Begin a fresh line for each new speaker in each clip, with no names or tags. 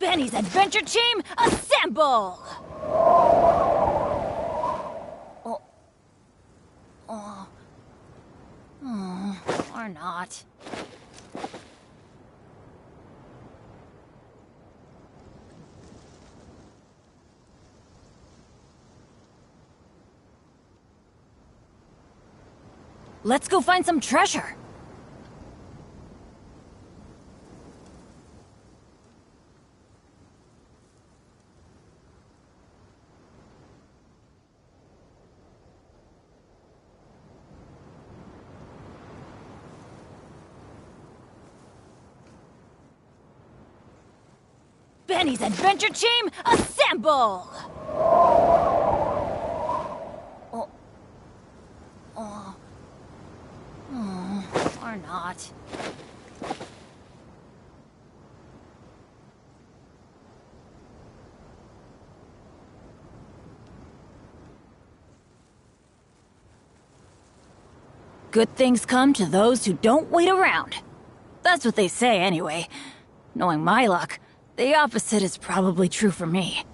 Benny's Adventure Team, assemble! Or not. Let's go find some treasure. Benny's Adventure Team, assemble! Or not. Good things come to those who don't wait around. That's what they say anyway. Knowing my luck, the opposite is probably true for me.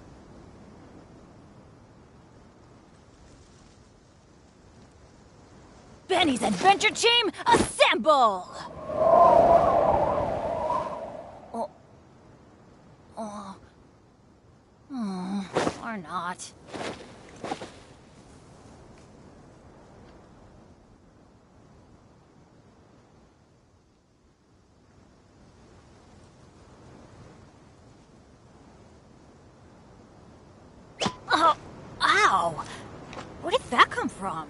Benny's Adventure Team, assemble! Or not. Oh, ow! Where did that come from?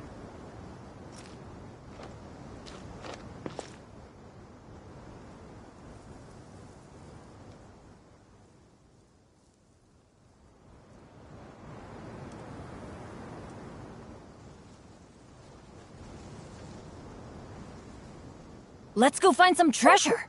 Let's go find some treasure.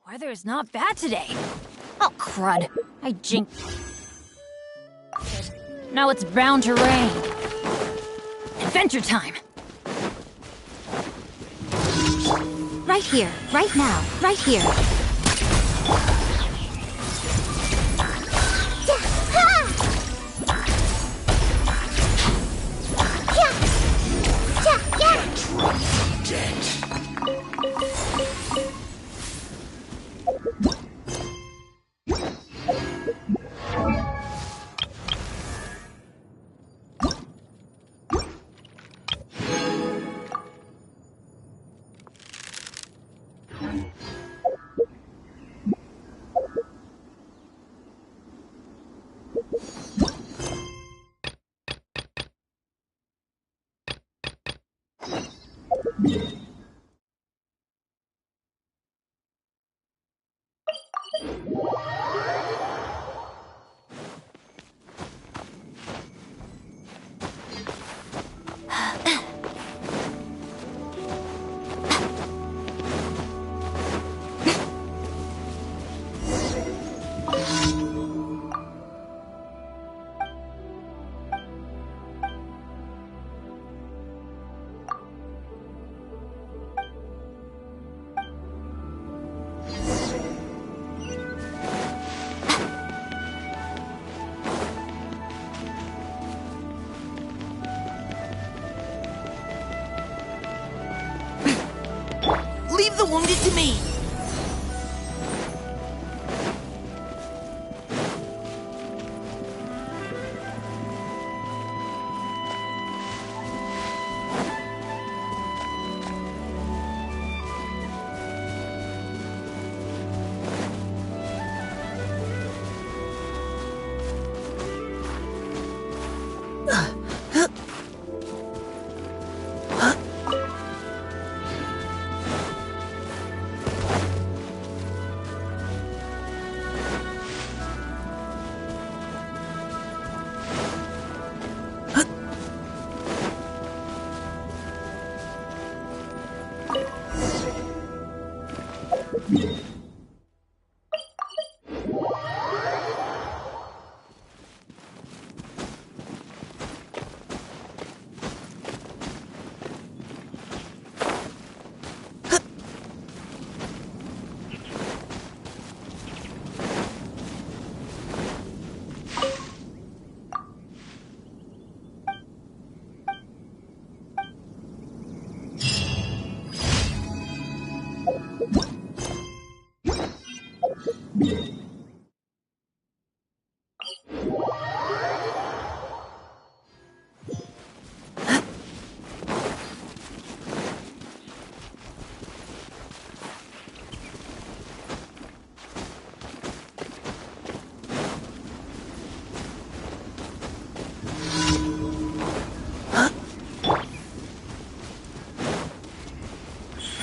Weather is not bad today. Oh, crud. I jinxed. Now it's bound to rain. Adventure time!
Right here, right now, right here.
Leave the wounded to me!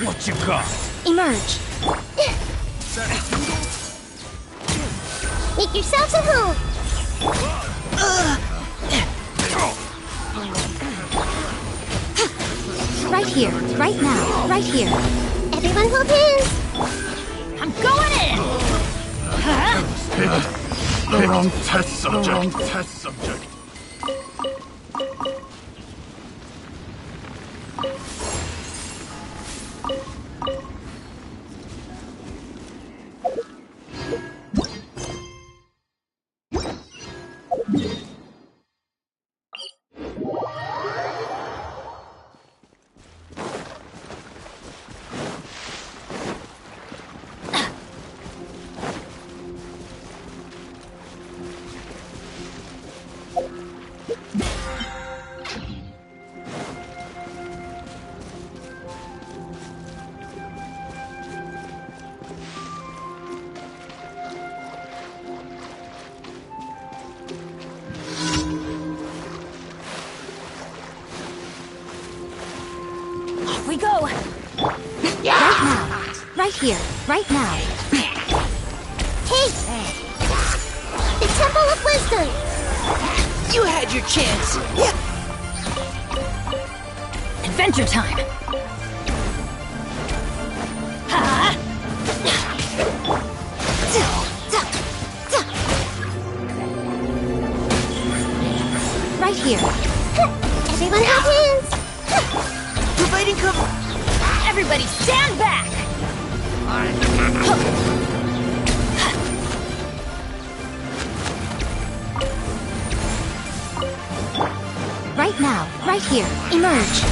What you got?
Emerge. Make yourselves at home. Right here, right now, right here. Everyone hold hands.
I'm going in!
The wrong test subject.
Off we go!
Right now, right here, right now. Hey! The Temple of Wisdom!
You had your chance. Yeah.
Adventure time! Ha!
Right here. Everyone hold hands!
Providing cover.
Everybody stand back!
Right now, right here. Emerge.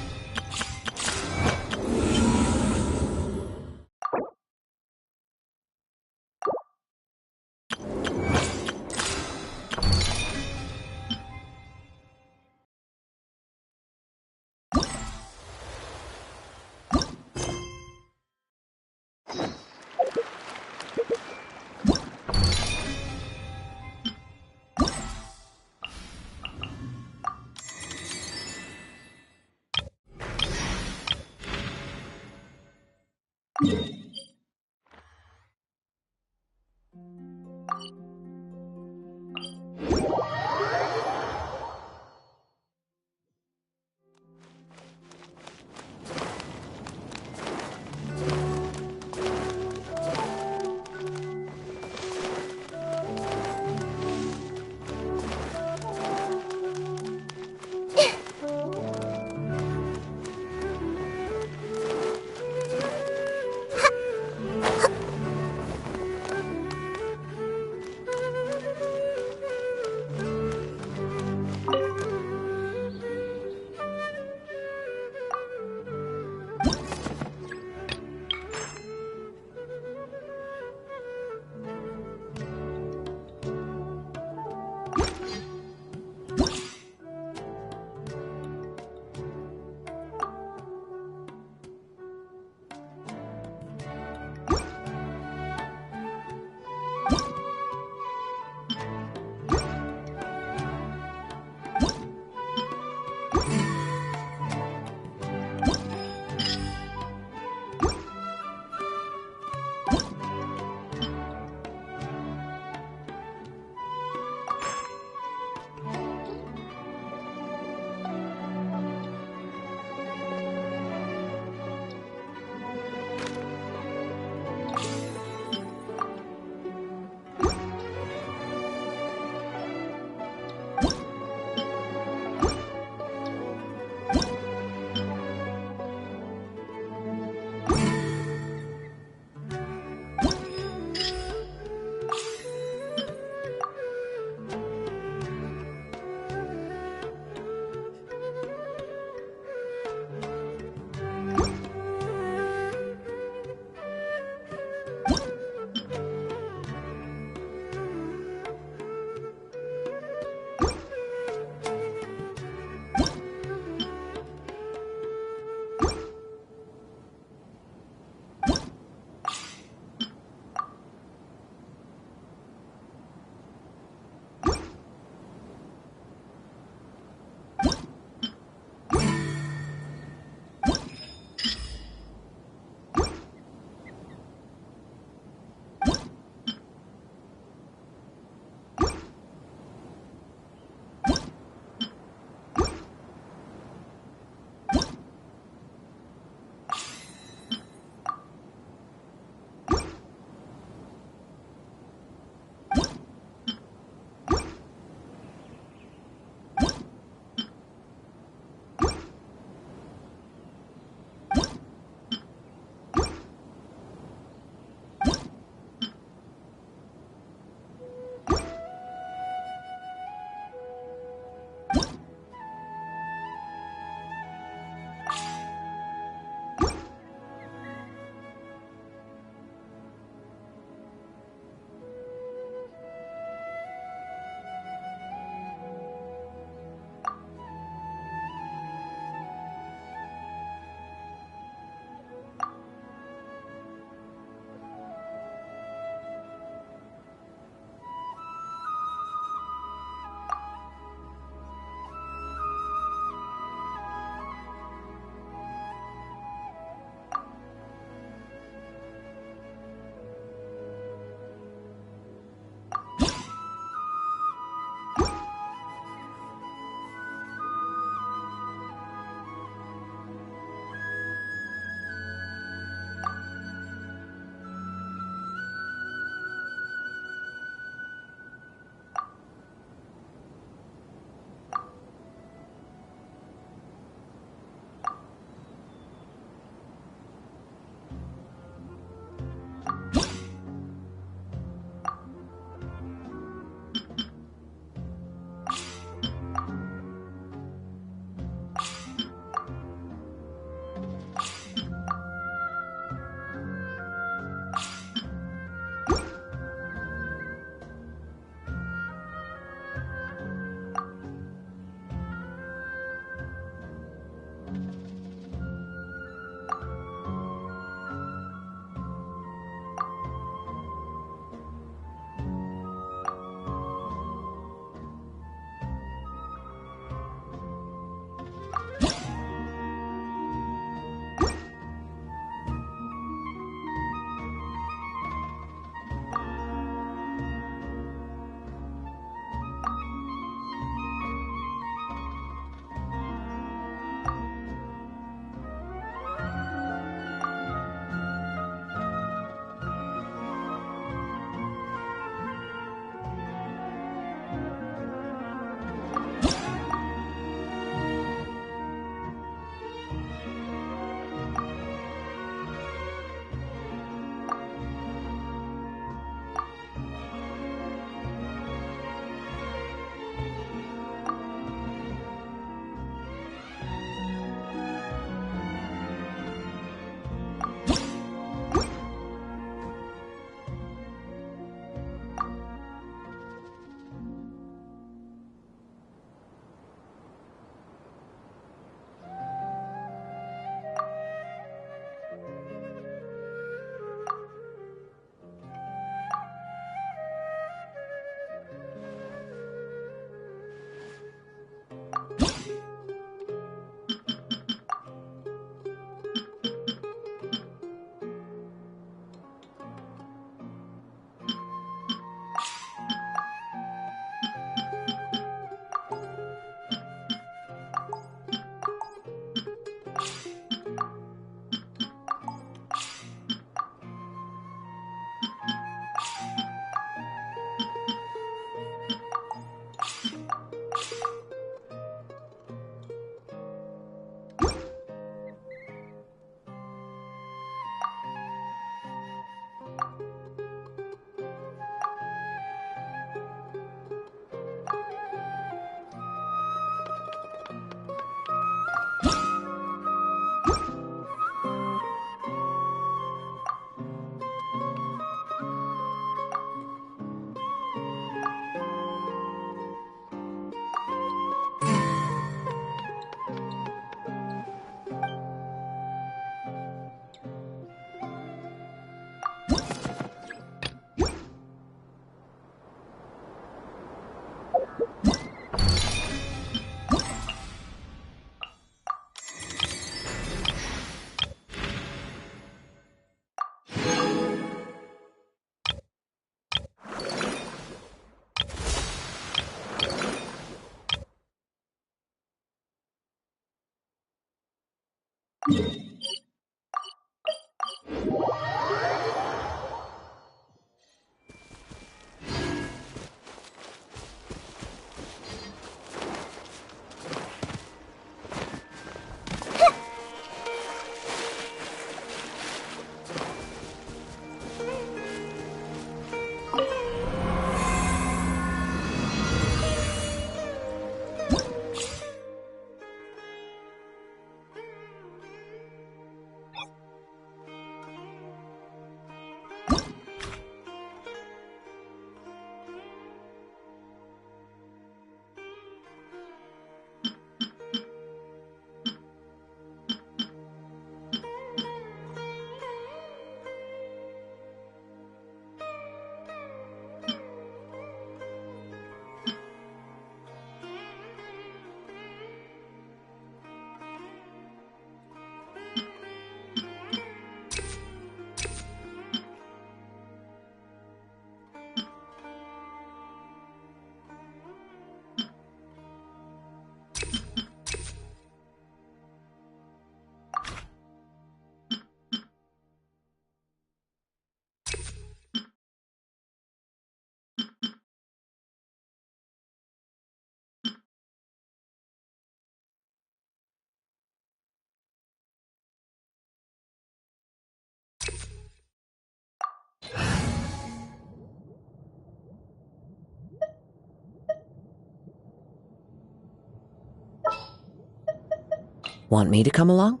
Want me to come along?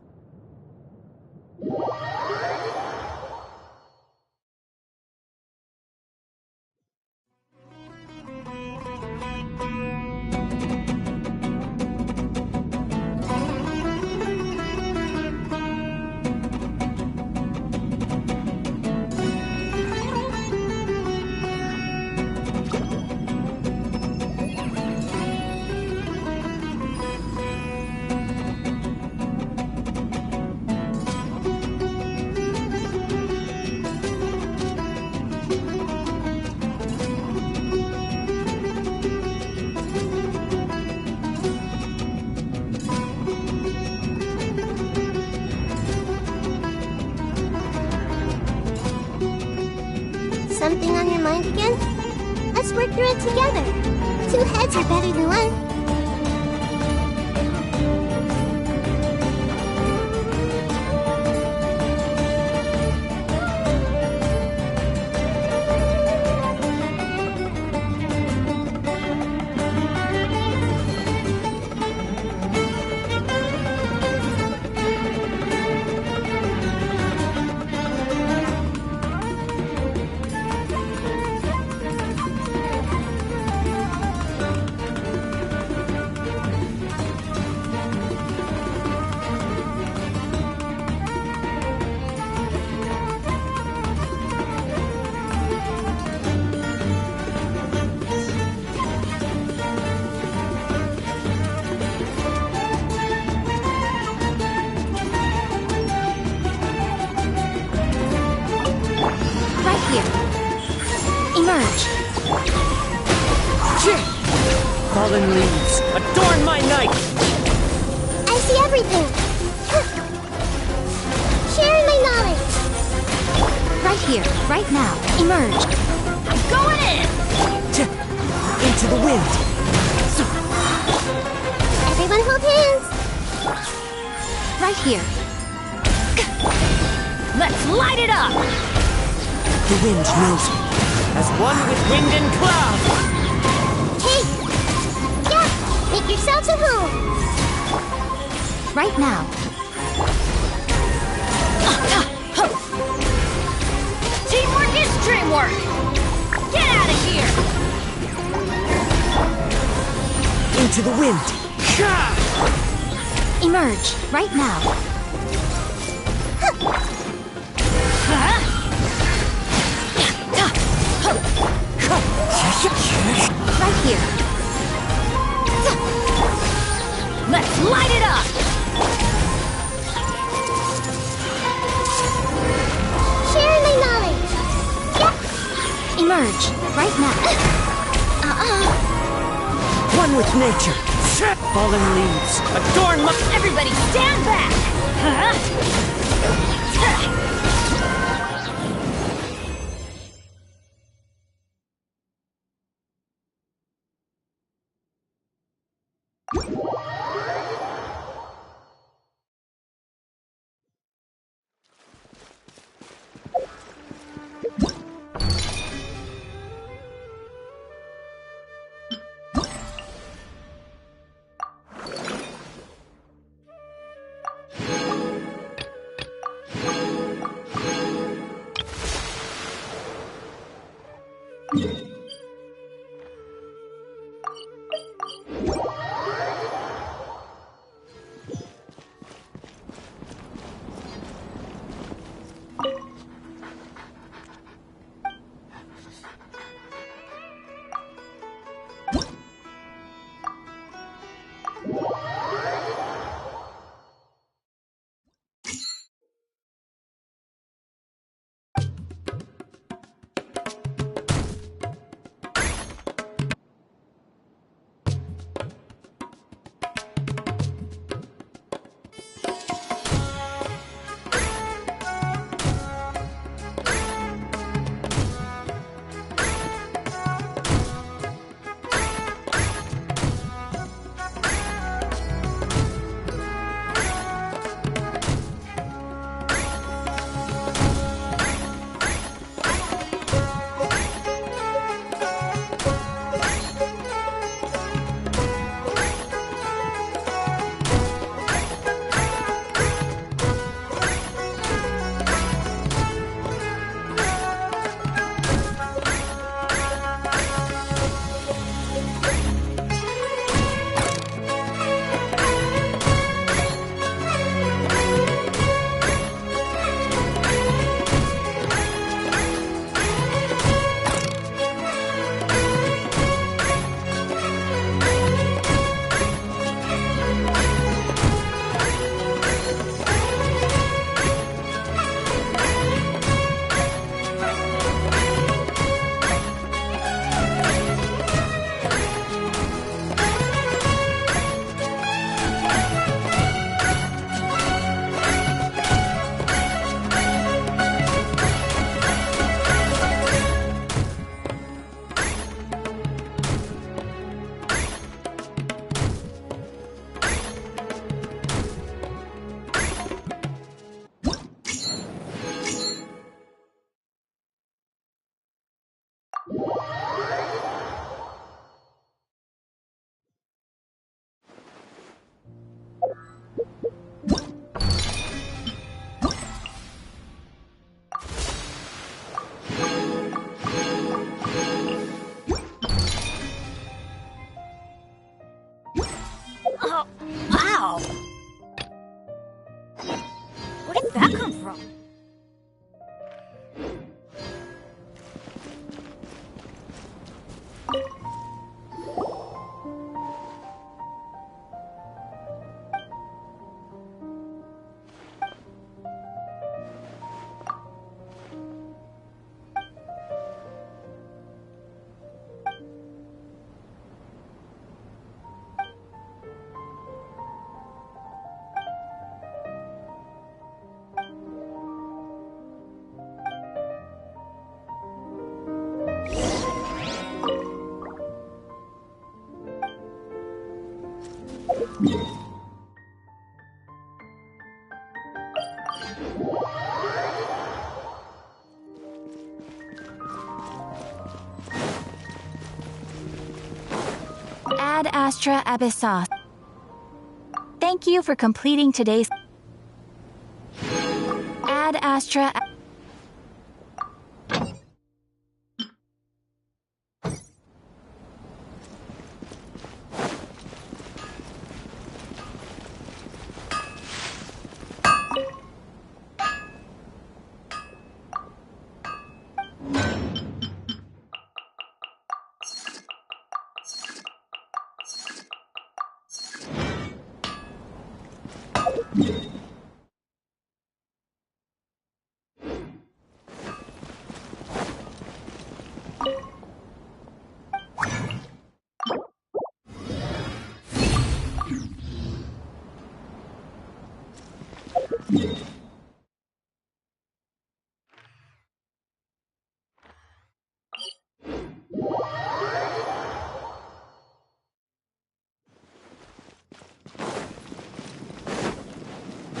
Something on your mind again? Let's work through it together. Two heads are better than one.
Emerge! Fallen leaves, adorn my night!
I see everything! Sharing my knowledge!
Right here, right now, emerge!
I'm going in!
Into the wind!
Everyone hold hands!
Right here.
Let's light it up!
The wind knows me, as one with wind and cloud!
Hey! Yeah! Make yourselves at home!
Right now.
Teamwork is dreamwork! Get out of here!
Into the wind! Emerge, right now. Right here. one with nature. Fallen leaves adorn my...
Everybody stand back! Huh? Oh, wow! Where did that come from? Ad Astra Abyssos. Thank you for completing today's Ad Astra.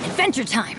Adventure time!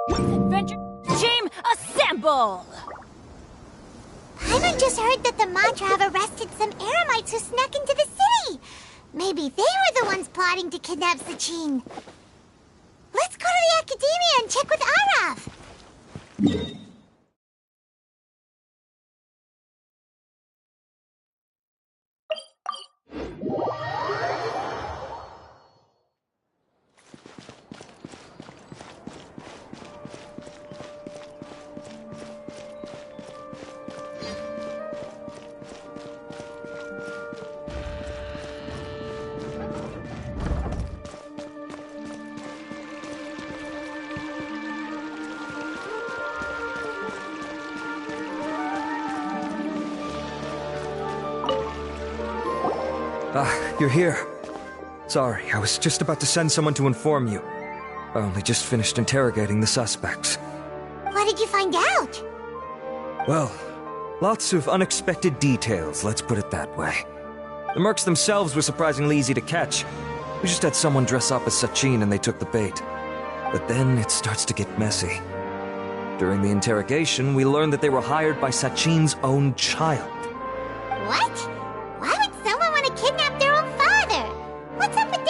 Adventure team, assemble!
Paimon just heard that the Mantra have arrested some Eremites who snuck into the city. Maybe they were the ones plotting to kidnap Sachin. Let's go to the Academia and check with Arav.
You're here. Sorry, I was just about to send someone to inform you. I only just finished interrogating the suspects.
What did you find out?
Well, lots of unexpected details, let's put it that way. The mercs themselves were surprisingly easy to catch. We just had someone dress up as Sachin and they took the bait. But then it starts to get messy. During the interrogation, we learned that they were hired by Sachin's own child.
What? Why would someone want to kidnap their own father? What's up with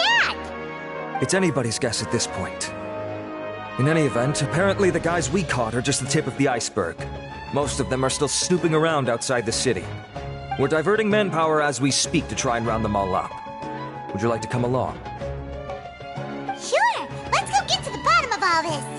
It's anybody's guess at this point. In any event, apparently the guys we caught are just the tip of the iceberg. Most of them are still snooping around outside the city. We're diverting manpower as we speak to try and round them all up. Would you like to come along?
Sure! Let's go get to the bottom of all this!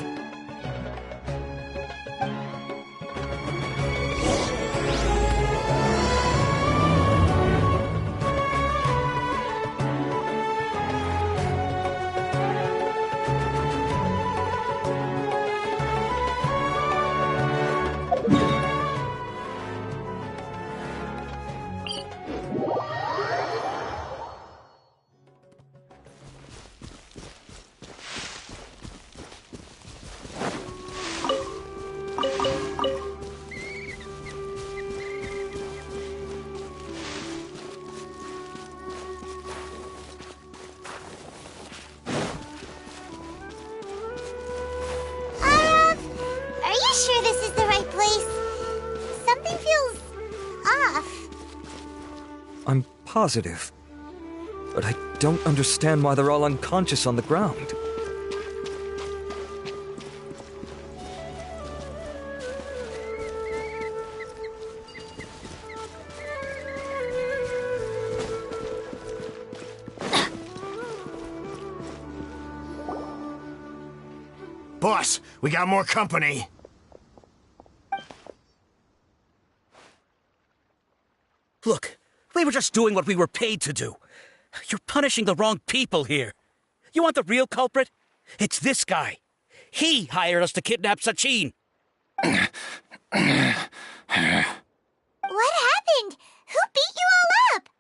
Sure this is the right place? Something feels off.
I'm positive. But I don't understand why they're all unconscious on the ground.
Boss, we got more company.
Look, we were just doing what we were paid to do. You're punishing the wrong people here. You want the real culprit? It's this guy. He hired us to kidnap Sachin.
What happened? Who beat you all up?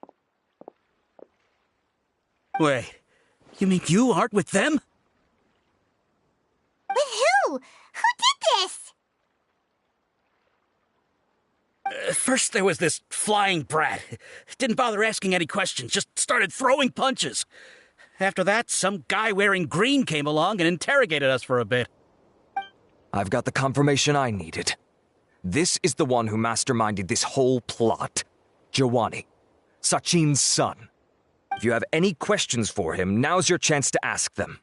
Wait, you mean you aren't with them?
With who? Who did this?
First there was this flying brat. Didn't bother asking any questions, just started throwing punches. After that, some guy wearing green came along and interrogated us for a bit.
I've got the confirmation I needed. This is the one who masterminded this whole plot. Jawani, Sachin's son. If you have any questions for him, now's your chance to ask them.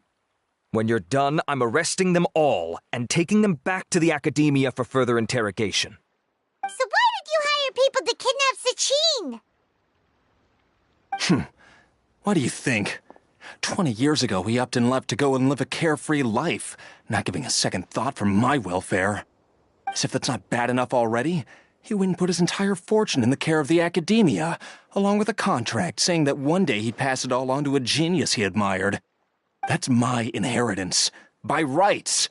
When you're done, I'm arresting them all and taking them back to the academia for further interrogation.
So why did you hire people to kidnap Sachin?
What do you think? 20 years ago, he upped and left to go and live a carefree life, not giving a second thought for my welfare. As if that's not bad enough already, he went and put his entire fortune in the care of the academia, along with a contract saying that one day he'd pass it all on to a genius he admired. That's my inheritance, by rights.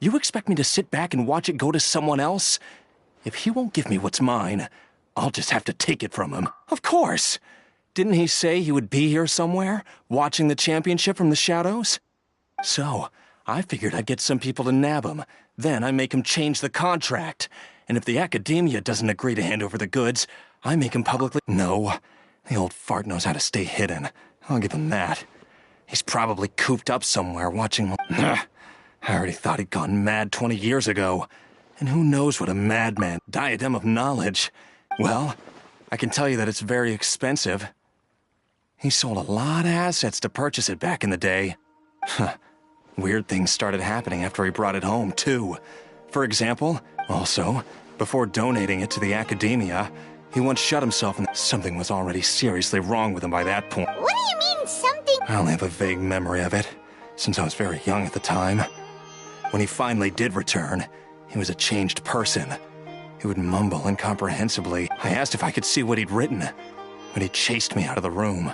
You expect me to sit back and watch it go to someone else? If he won't give me what's mine, I'll just have to take it from him. Of course! Didn't he say he would be here somewhere, watching the championship from the shadows? So, I figured I'd get some people to nab him. Then I make him change the contract. And if the academia doesn't agree to hand over the goods, I make him publicly— No, the old fart knows how to stay hidden. I'll give him that. He's probably cooped up somewhere watching— I already thought he'd gone mad 20 years ago. And who knows what a madman— diadem of knowledge. Well, I can tell you that it's very expensive. He sold a lot of assets to purchase it back in the day. Weird things started happening after he brought it home, too. For example, also, before donating it to the academia, he once shut himself and something was already seriously wrong with him by that point.
What do you mean, something?
I only have a vague memory of it, since I was very young at the time. When he finally did return, he was a changed person. He would mumble incomprehensibly. I asked if I could see what he'd written, but he chased me out of the room.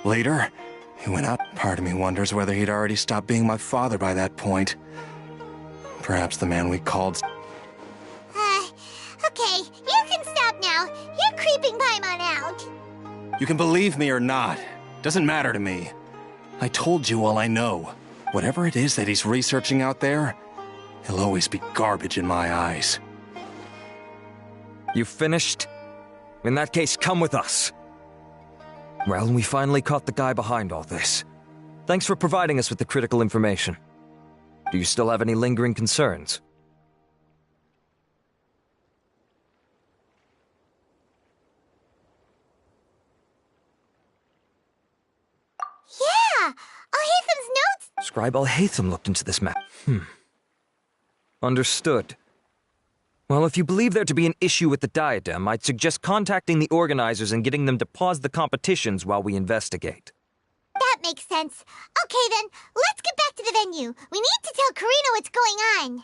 Later, he went out. Part of me wonders whether he'd already stopped being my father by that point. Perhaps the man we called—
Okay, you can stop now. You're creeping Paimon out.
You can believe me or not. Doesn't matter to me. I told you all I know. Whatever it is that he's researching out there, he'll always be garbage in my eyes.
You finished? In that case, come with us. Well, we finally caught the guy behind all this. Thanks for providing us with the critical information. Do you still have any lingering concerns?
Yeah! Al-Haytham's
Scribe Al-Haytham looked into this map. Understood. Well, if you believe there to be an issue with the diadem, I'd suggest contacting the organizers and getting them to pause the competitions while we investigate.
That makes sense. Okay then, let's get back to the venue. We need to tell Karina what's going on.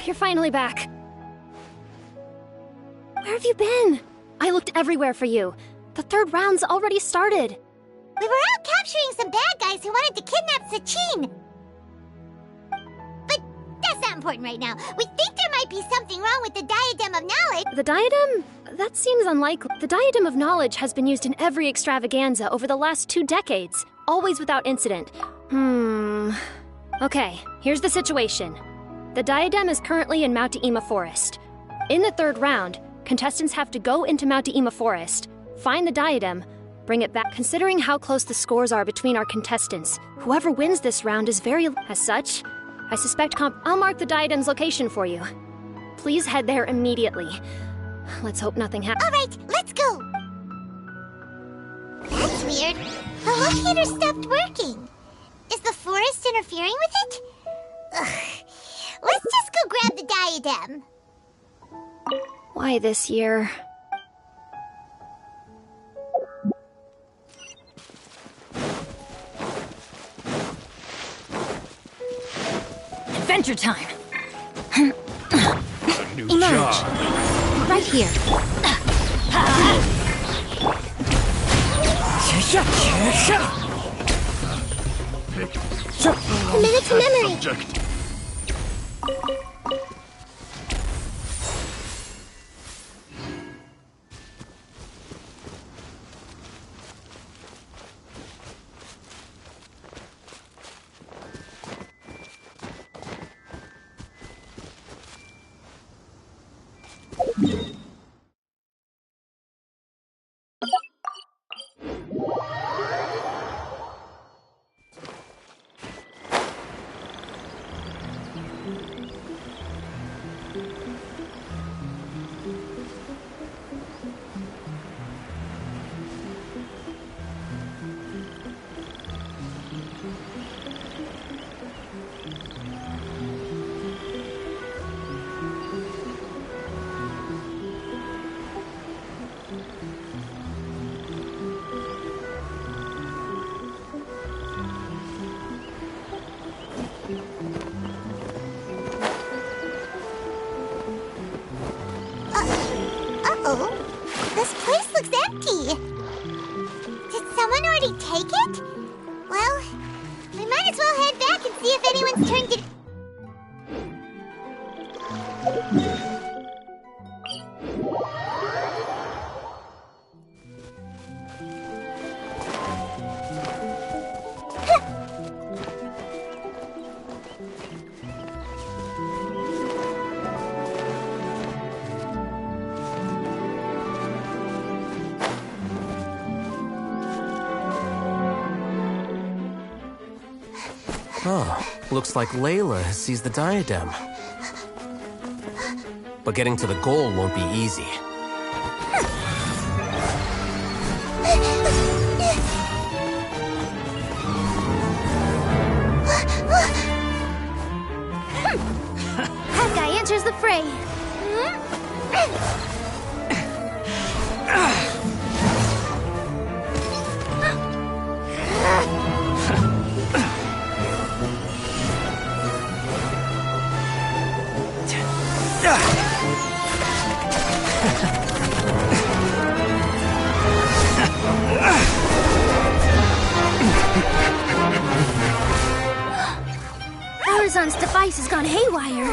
You're finally back. Where have you been? I looked everywhere for you. The third round's already started.
We were out capturing some bad guys who wanted to kidnap Sachin. But that's not important right now. We think there might be something wrong with the Diadem of Knowledge.
The Diadem? That seems unlikely. The Diadem of Knowledge has been used in every extravaganza over the last 2 decades, always without incident. Okay, here's the situation. The Diadem is currently in Mount Deima Forest. In the third round, contestants have to go into Mount Deima Forest, find the Diadem, bring it back. Considering how close the scores are between our contestants, whoever wins this round is very... As such, I suspect I'll mark the Diadem's location for you. Please head there immediately. Let's hope nothing happens.
All right, let's go. That's weird. The locator stopped working. Is the forest interfering with it? Ugh. Let's just go grab the Diadem.
Why this year?
Adventure time!
Emerge! Right here.
Minute to memory. Uh-oh. This place looks empty. Did someone already take it? Well, we might as well head back and see if anyone's turned it...
Oh, looks like Layla has seized the diadem. But getting to the goal won't be easy.
That guy enters the fray.
Horizon's device has gone haywire.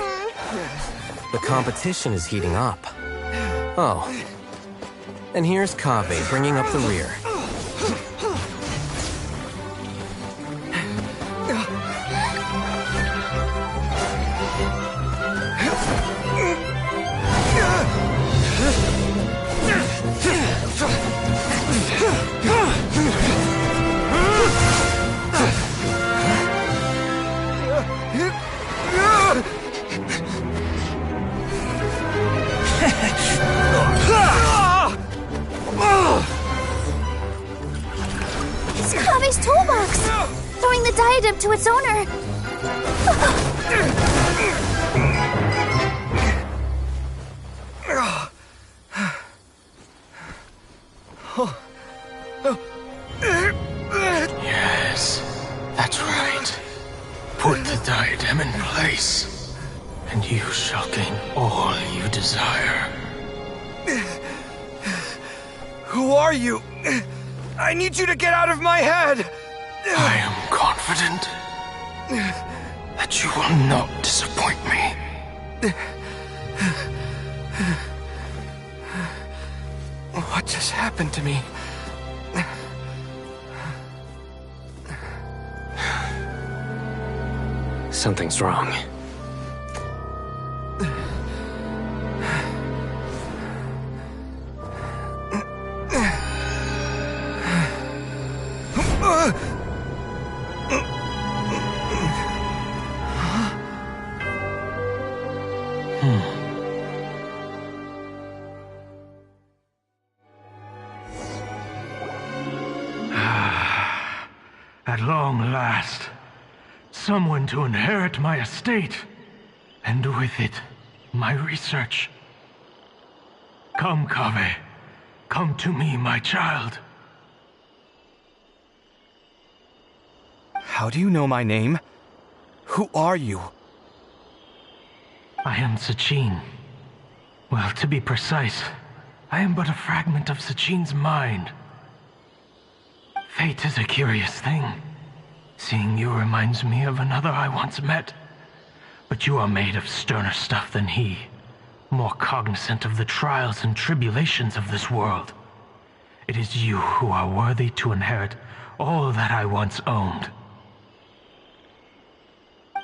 The competition is heating up. Oh. And here's Kaveh bringing up the rear.
diadem to its owner.
Yes, that's right. Put the diadem in place, and you shall gain all you desire.
Who are you? I need you to get out of my head!
I am confident that you will not disappoint me.
What just happened to me?
Something's wrong.
At long last, someone to inherit my estate, and with it, my research. Come, Kaveh. Come to me, my child.
How do you know my name? Who are you?
I am Sachin. Well, to be precise, I am but a fragment of Sachin's mind. Fate is a curious thing. Seeing you reminds me of another I once met. But you are made of sterner stuff than he, more cognizant of the trials and tribulations of this world. It is you who are worthy to inherit all that I once owned.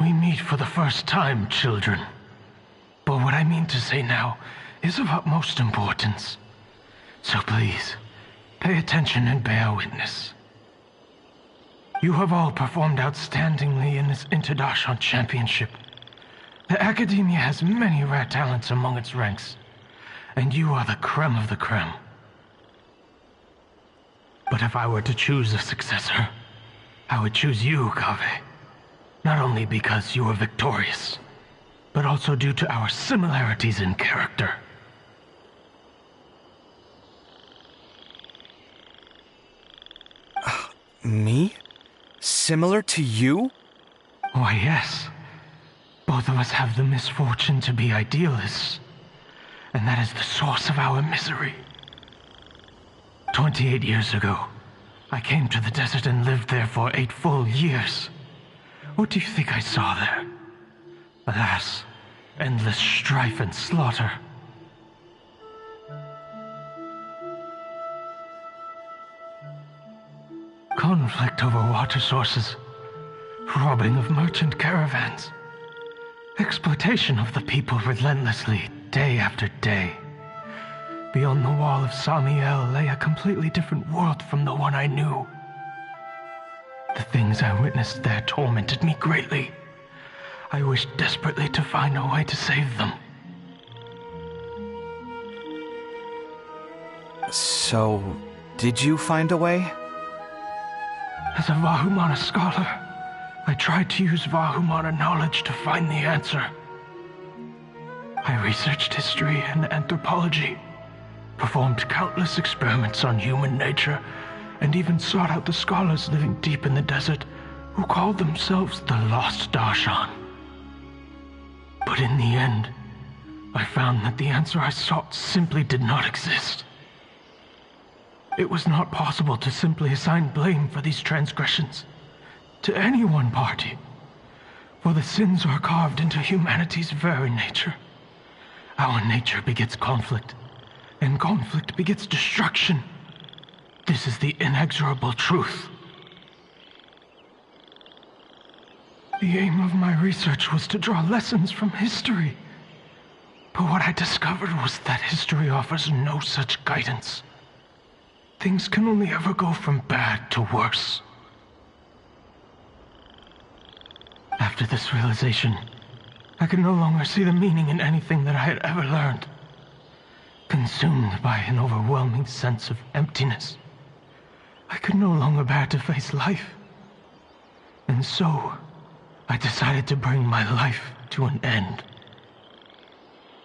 We meet for the first time, children. But what I mean to say now is of utmost importance. So please, pay attention and bear witness. You have all performed outstandingly in this International Championship. The Academia has many rare talents among its ranks, and you are the creme of the creme. But if I were to choose a successor, I would choose you, Kaveh. Not only because you were victorious, but also due to our similarities in character.
Me? Similar to you?
Why, yes. Both of us have the misfortune to be idealists, and that is the source of our misery. 28 years ago, I came to the desert and lived there for 8 full years. What do you think I saw there? Alas, endless strife and slaughter. Conflict over water sources, robbing of merchant caravans, exploitation of the people relentlessly, day after day. Beyond the wall of Samiel lay a completely different world from the one I knew. The things I witnessed there tormented me greatly. I wished desperately to find a way to save them.
So, did you find a way?
As a Vahumana scholar, I tried to use Vahumana knowledge to find the answer. I researched history and anthropology, performed countless experiments on human nature, and even sought out the scholars living deep in the desert who called themselves the Lost Darshan. But in the end, I found that the answer I sought simply did not exist. It was not possible to simply assign blame for these transgressions to any one party, for the sins are carved into humanity's very nature. Our nature begets conflict, and conflict begets destruction. This is the inexorable truth. The aim of my research was to draw lessons from history. But what I discovered was that history offers no such guidance. Things can only ever go from bad to worse. After this realization, I could no longer see the meaning in anything that I had ever learned. Consumed by an overwhelming sense of emptiness, I could no longer bear to face life. And so, I decided to bring my life to an end.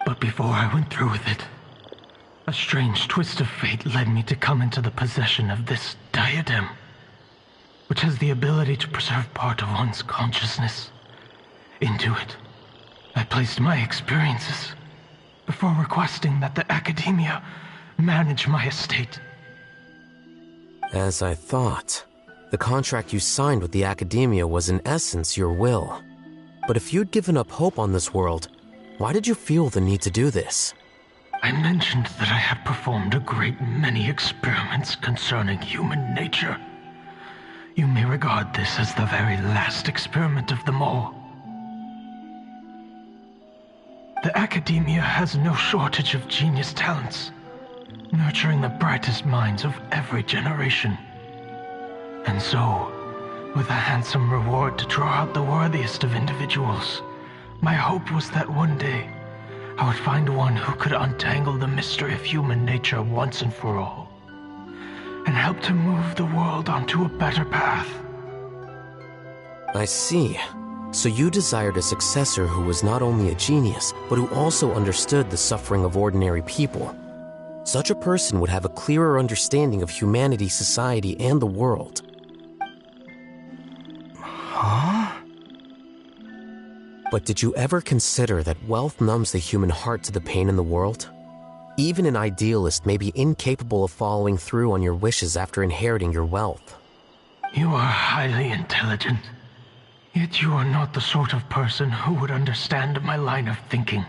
But before I went through with it, a strange twist of fate led me to come into the possession of this diadem, which has the ability to preserve part of one's consciousness. Into it, I placed my experiences before requesting that the academia manage my estate.
As I thought, the contract you signed with the academia was in essence your will. But if you'd given up hope on this world, why did you feel the need to do this?
I mentioned that I had performed a great many experiments concerning human nature. You may regard this as the very last experiment of them all. The academia has no shortage of genius talents, nurturing the brightest minds of every generation. And so, with a handsome reward to draw out the worthiest of individuals, my hope was that one day I would find one who could untangle the mystery of human nature once and for all, and help to move the world onto a better path.
I see. So you desired a successor who was not only a genius, but who also understood the suffering of ordinary people. Such a person would have a clearer understanding of humanity, society, and the world.
Huh?
But did you ever consider that wealth numbs the human heart to the pain in the world? Even an idealist may be incapable of following through on your wishes after inheriting your wealth.
You are highly intelligent. Yet you are not the sort of person who would understand my line of thinking.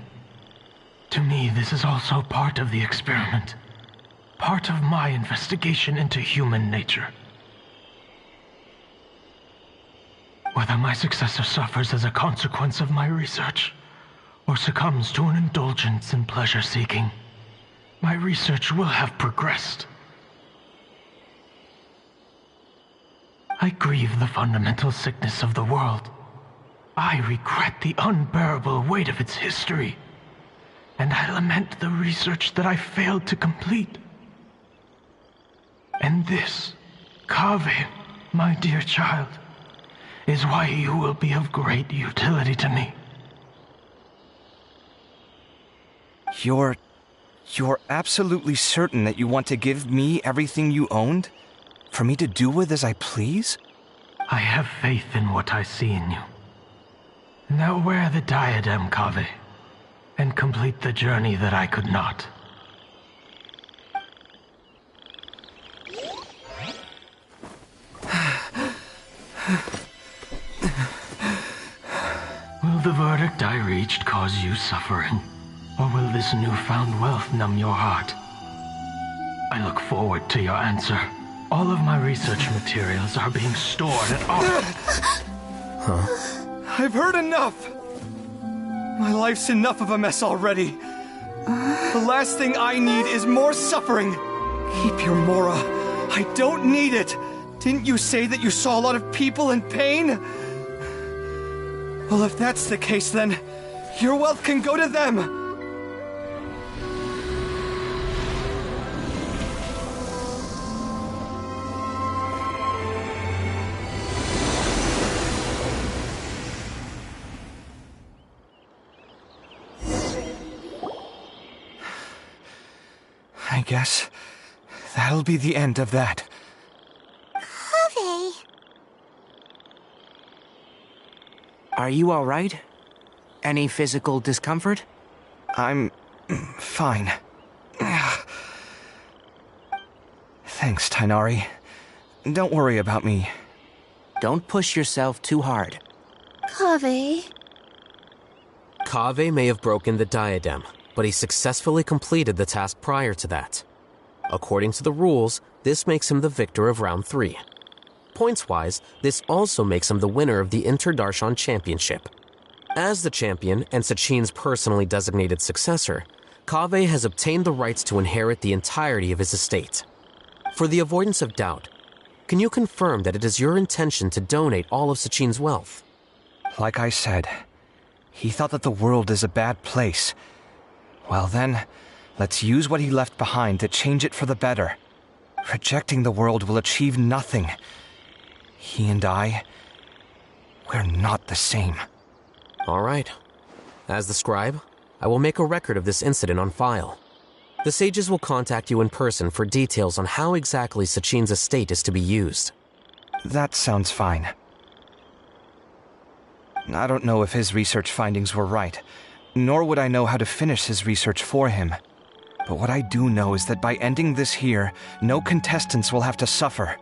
To me, this is also part of the experiment. Part of my investigation into human nature. Whether my successor suffers as a consequence of my research, or succumbs to an indulgence in pleasure-seeking, my research will have progressed. I grieve the fundamental sickness of the world. I regret the unbearable weight of its history. And I lament the research that I failed to complete. And this, Kaveh, my dear child, is why you will be of great utility to me.
You're absolutely certain that you want to give me everything you owned? For me to do with as I please?
I have faith in what I see in you. Now wear the diadem, Kaveh, and complete the journey that I could not. Will the verdict I reached cause you suffering? Or will this newfound wealth numb your heart? I look forward to your answer. All of my research materials are being stored at
Huh?
I've heard enough! My life's enough of a mess already. The last thing I need is more suffering. Keep your Mora. I don't need it. Didn't you say that you saw a lot of people in pain? Well, if that's the case, then your wealth can go to them. I guess that'll be the end of that.
Kaveh.
Are you all right? Any physical discomfort?
I'm fine. Thanks, Tainari. Don't worry about me.
Don't push yourself too hard.
Kaveh.
Kaveh may have broken the diadem, but he successfully completed the task prior to that. According to the rules, this makes him the victor of round 3. Points-wise, this also makes him the winner of the Inter-Darshan Championship. As the champion and Sachin's personally designated successor, Kaveh has obtained the rights to inherit the entirety of his estate. For the avoidance of doubt, can you confirm that it is your intention to donate all of Sachin's wealth?
Like I said, he thought that the world is a bad place. Well then, let's use what he left behind to change it for the better. Rejecting the world will achieve nothing. He and I,
We're not the same.
All right. As the scribe, I will make a record of this incident on file. The sages will contact you in person for details on how exactly Sachin's estate is to be used.
That sounds fine. I don't know if his research findings were right, nor would I know how to finish his research for him. But what I do know is that by ending this here, no contestants will have to suffer.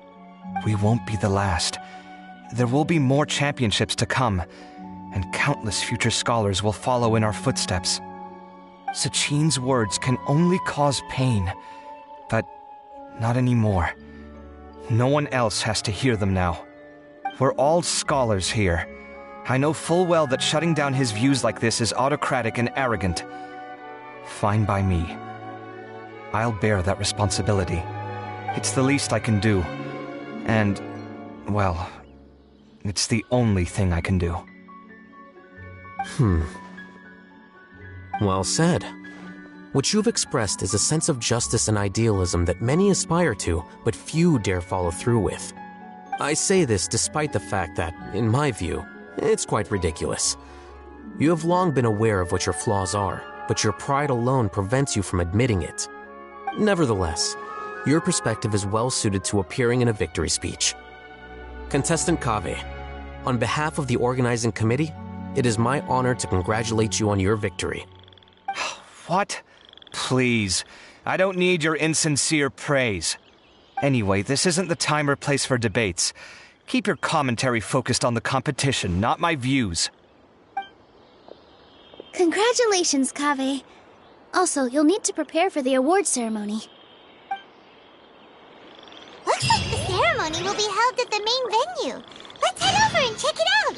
We won't be the last. There will be more championships to come, and countless future scholars will follow in our footsteps. Sachin's words can only cause pain, but not anymore. No one else has to hear them now. We're all scholars here. I know full well that shutting down his views like this is autocratic and arrogant. Fine by me. I'll bear that responsibility. It's the least I can do. And, well, it's the only thing I can do.
Well said. What you've expressed is a sense of justice and idealism that many aspire to, but few dare follow through with. I say this despite the fact that, in my view, it's quite ridiculous. You have long been aware of what your flaws are, but your pride alone prevents you from admitting it. Nevertheless, your perspective is well suited to appearing in a victory speech. Contestant Kaveh, on behalf of the organizing committee, it is my honor to congratulate you on your victory.
What? Please. I don't need your insincere praise. Anyway, this isn't the time or place for debates. Keep your commentary focused on the competition, not my views.
Congratulations, Kaveh. Also, you'll need to prepare for the award ceremony. Looks like the ceremony will be held at the main venue. Let's head over and check it out!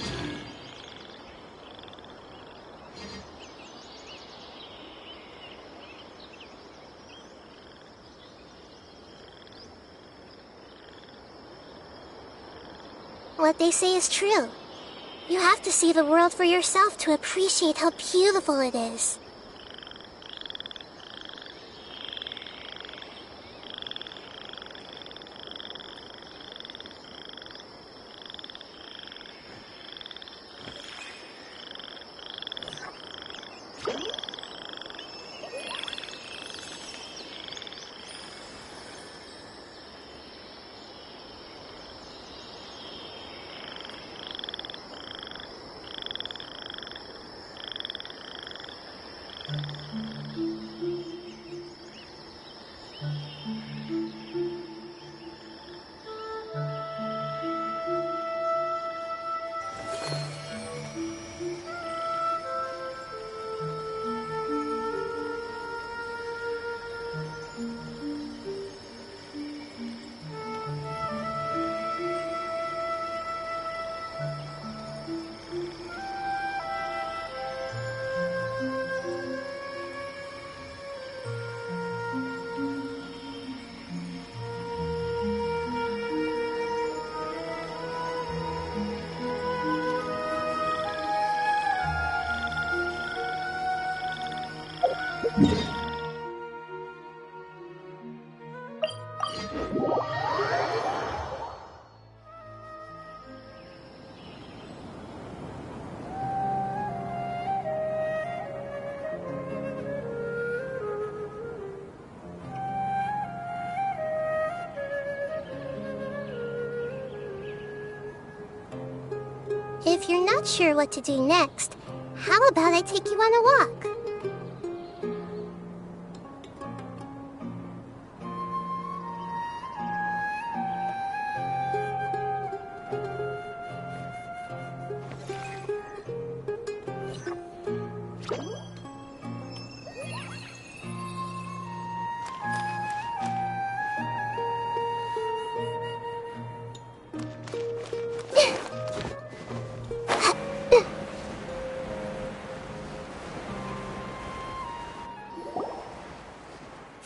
What they say is true. You have to see the world for yourself to appreciate how beautiful it is. If you're not sure what to do next, how about I take you on a walk?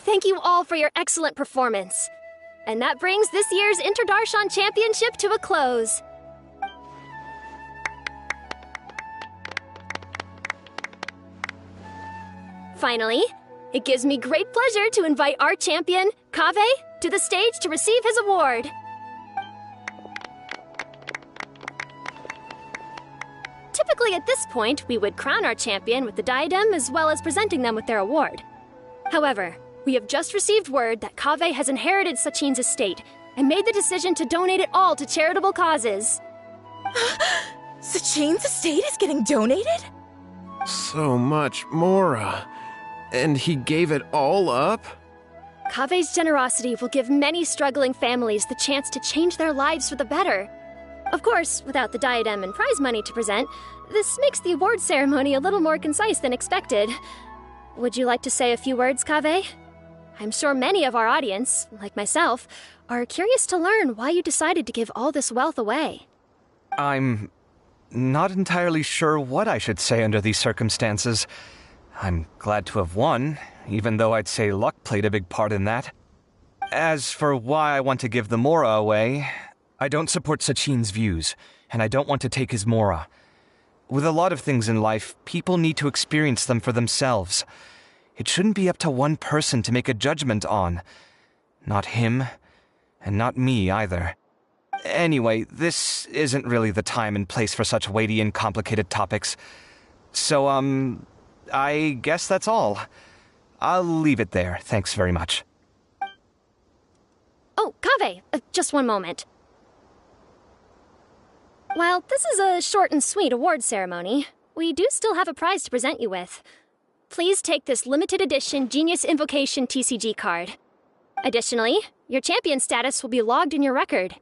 Thank you all for your excellent performance. And that brings this year's Interdarshan Championship to a close. Finally, it gives me great pleasure to invite our champion, Kaveh, to the stage to receive his award. Typically at this point, we would crown our champion with the diadem as well as presenting them with their award. However, we have just received word that Kaveh has inherited Sachin's estate and made the decision to donate it all to charitable causes.
Sachin's estate is getting donated?
So much, Mora. And he gave it all up?
Kaveh's generosity will give many struggling families the chance to change their lives for the better. Of course, without the diadem and prize money to present, this makes the award ceremony a little more concise than expected. Would you like to say a few words, Kaveh? I'm sure many of our audience, like myself, are curious to learn why you decided to give all this wealth away.
I'm not entirely sure what I should say under these circumstances. I'm glad to have won, even though I'd say luck played a big part in that. As for why I want to give the Mora away, I don't support Sachin's views, and I don't want to take his Mora. With a lot of things in life, people need to experience them for themselves. It shouldn't be up to one person to make a judgment on. Not him, and not me either. Anyway, this isn't really the time and place for such weighty and complicated topics. So, I guess that's all. I'll leave it there. Thanks very much.
Oh, Kaveh, just one moment. While this is a short and sweet award ceremony, we do still have a prize to present you with. Please take this limited edition Genius Invocation TCG card. Additionally, your champion status will be logged in your record.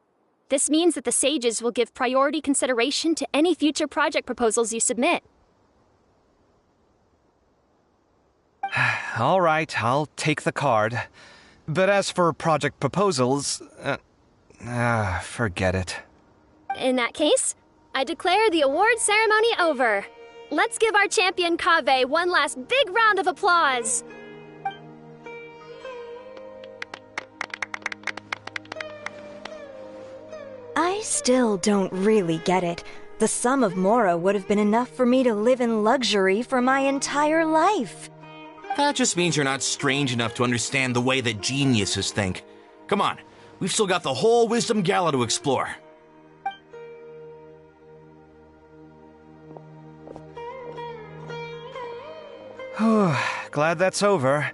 This means that the sages will give priority consideration to any future project proposals you submit.
All right, I'll take the card. But as for project proposals, forget it.
In that case, I declare the award ceremony over. Let's give our champion Kaveh one last big round of applause.
I still don't really get it. The sum of Mora would have been enough for me to live in luxury for my entire life.
That just means you're not strange enough to understand the way that geniuses think. Come on, we've still got the whole Wisdom Gala to explore.
Glad that's over.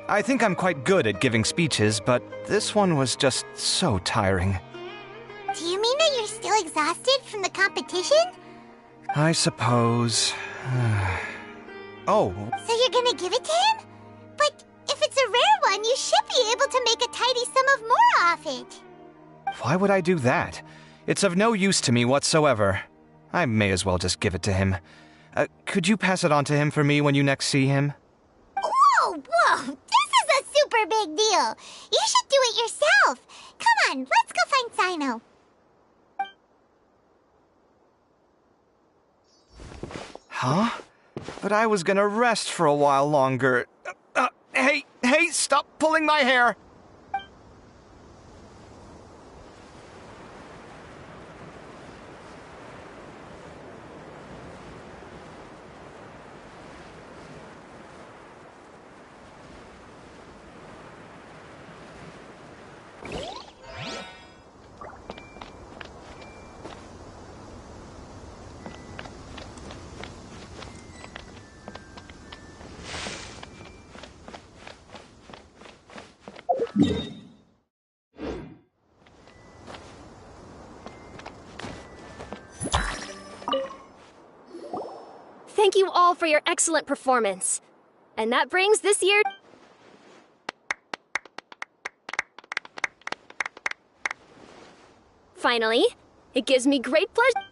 I think I'm quite good at giving speeches, but this one was just so tiring.
Do you mean that you're still exhausted from the competition?
I suppose. Oh.
So you're gonna give it to him? But if it's a rare one, you should be able to make a tidy sum of more off it.
Why would I do that? It's of no use to me whatsoever. I may as well just give it to him. Could you pass it on to him for me when you next see him?
Whoa! This is a super big deal. You should do it yourself. Come on, let's go find Sino.
Huh? But I was gonna rest for a while longer. Hey, stop pulling my hair!
Thank you all for your excellent performance. And that brings this year... Finally, it gives me great pleasure...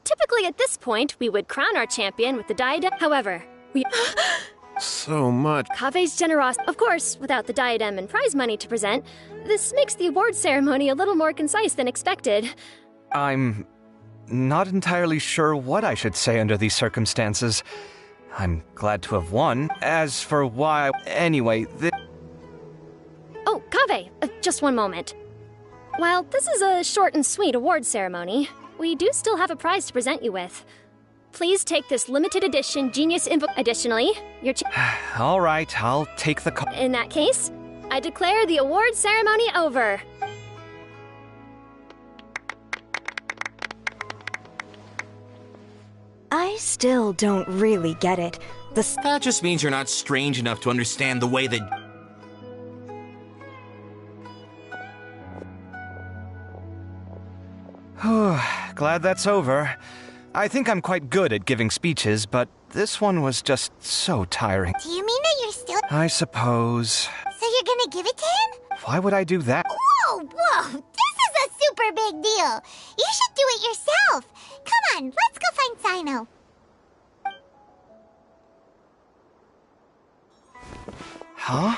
Typically at this point, we would crown our champion with the diadem. However, we...
So much.
Kaveh's generosity. Of course, without the diadem and prize money to present, this makes the award ceremony a little more concise than expected.
I'm not entirely sure what I should say under these circumstances. I'm glad to have won. As for why... Anyway,
Oh, Kaveh, just one moment. While this is a short and sweet award ceremony, we do still have a prize to present you with. Please take this limited edition Genius Additionally, your
All right, I'll take the call.
In that case, I declare the award ceremony over.
I still don't really get it.
That just means you're not strange enough to understand the way that...
Glad that's over. I think I'm quite good at giving speeches, but this one was just so tiring.
Do you mean that you're still...
I suppose.
So you're gonna give it to him?
Why would I do that?
Whoa! This is a super big deal! You should do it yourself! Come on, let's go find Sino.
Huh?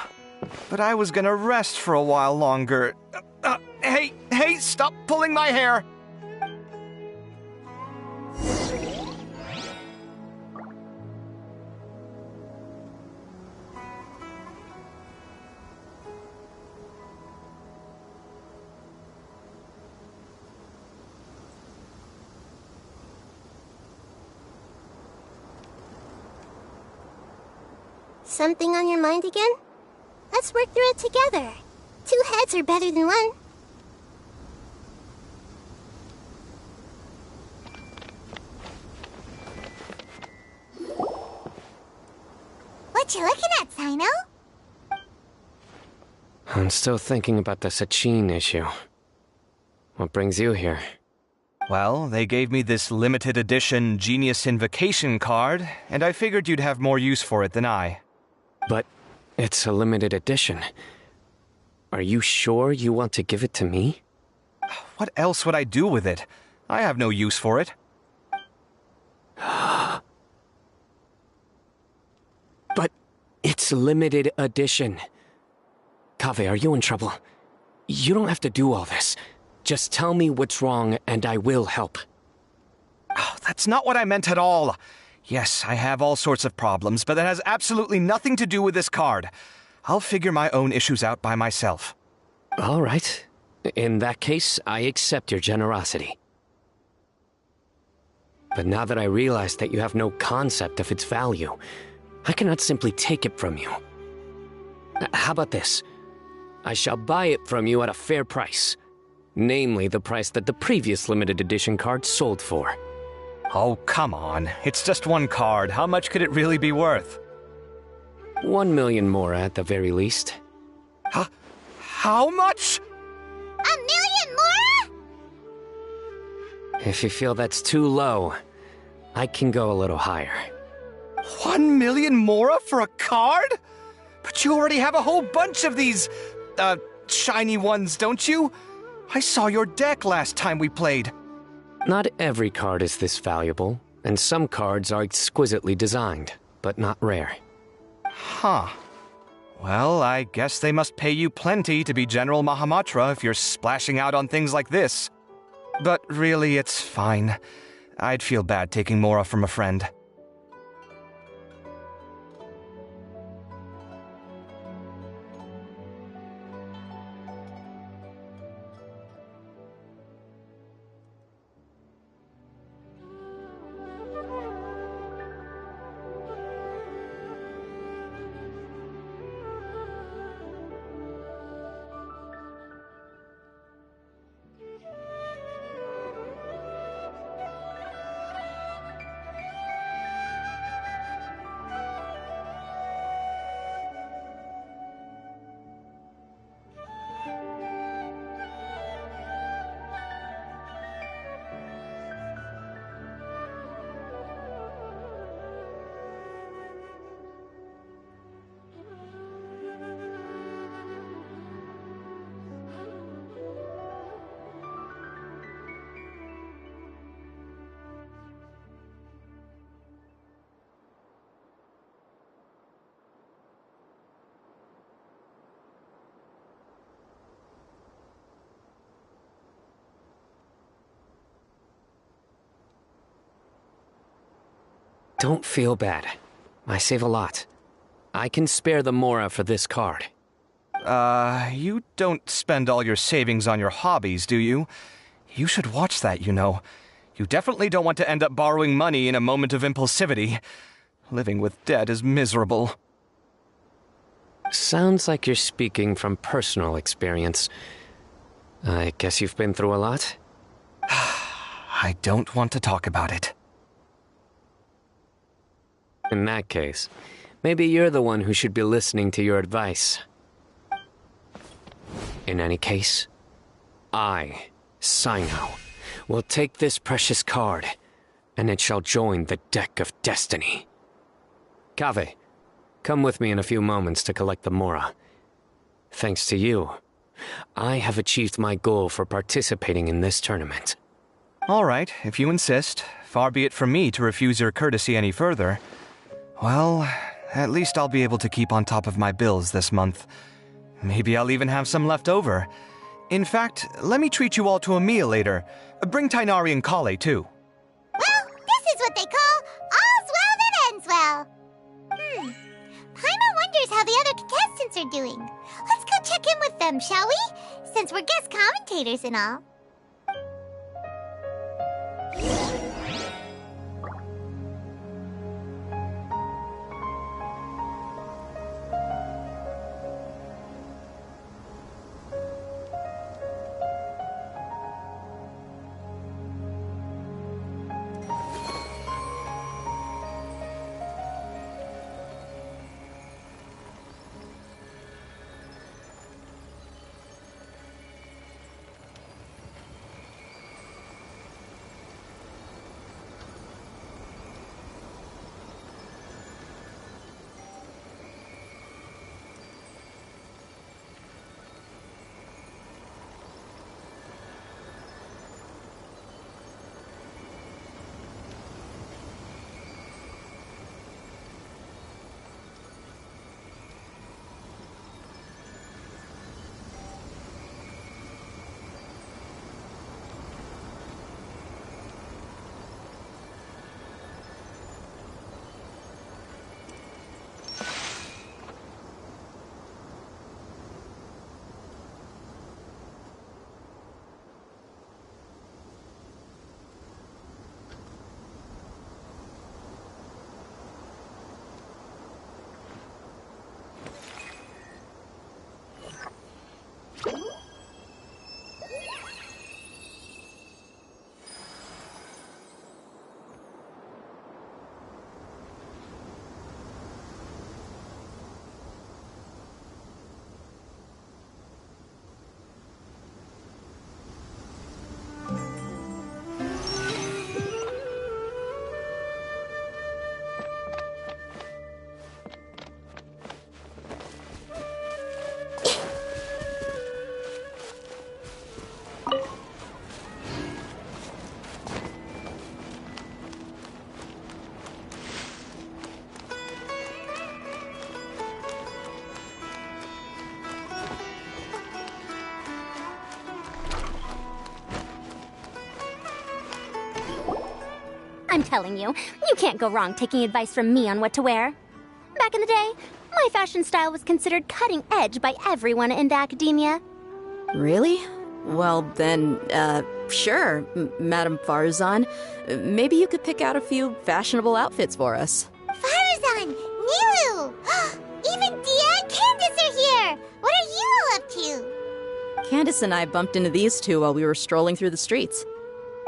But I was gonna rest for a while longer. Hey, stop pulling my hair!
Something on your mind again? Let's work through it together. 2 heads are better than 1. What you looking at, Sino?
I'm still thinking about the Sachin issue. What brings you here?
Well, they gave me this limited edition Genius Invocation card, and I figured you'd have more use for it than I.
But it's a limited edition. Are you sure you want to give it to me?
What else would I do with it? I have no use for it.
But it's limited edition. Kaveh, are you in trouble? You don't have to do all this. Just tell me what's wrong and I will help.
Oh, that's not what I meant at all. Yes, I have all sorts of problems, but that has absolutely nothing to do with this card. I'll figure my own issues out by myself.
All right. In that case, I accept your generosity. But now that I realize that you have no concept of its value, I cannot simply take it from you. How about this? I shall buy it from you at a fair price. Namely, the price that the previous limited edition card sold for.
Oh, come on. It's just one card. How much could it really be worth?
1 million more at the very least.
How much?
1 million more?
If you feel that's too low, I can go a little higher.
1 million mora for a card? But you already have a whole bunch of these, shiny ones, don't you? I saw your deck last time we played.
Not every card is this valuable, and some cards are exquisitely designed, but not rare.
Huh. Well, I guess they must pay you plenty to be General Mahamatra if you're splashing out on things like this. But really, it's fine. I'd feel bad taking Mora from a friend.
Don't feel bad. I save a lot. I can spare the Mora for this card.
You don't spend all your savings on your hobbies, do you? You should watch that, you know. You definitely don't want to end up borrowing money in a moment of impulsivity. Living with debt is miserable.
Sounds like you're speaking from personal experience. I guess you've been through a lot?
I don't want to talk about it.
In that case, maybe you're the one who should be listening to your advice. In any case, I, Sino, will take this precious card, and it shall join the deck of destiny. Kave, come with me in a few moments to collect the Mora. Thanks to you, I have achieved my goal for participating in this tournament.
All right, if you insist. Far be it from me to refuse your courtesy any further. Well, at least I'll be able to keep on top of my bills this month. Maybe I'll even have some left over. In fact, let me treat you all to a meal later. Bring Tainari and Kale, too.
Well, this is what they call all's well that ends well. Paimon wonders how the other contestants are doing. Let's go check in with them, shall we? Since we're guest commentators and all.
I'm telling you, you can't go wrong taking advice from me on what to wear. Back in the day, my fashion style was considered cutting edge by everyone in the academia.
Really? Well, then, sure, Madame Farzan. Maybe you could pick out a few fashionable outfits for us.
Farzan! Nilu! Even Dia and Candace are here! What are you all up to?
Candace and I bumped into these two while we were strolling through the streets.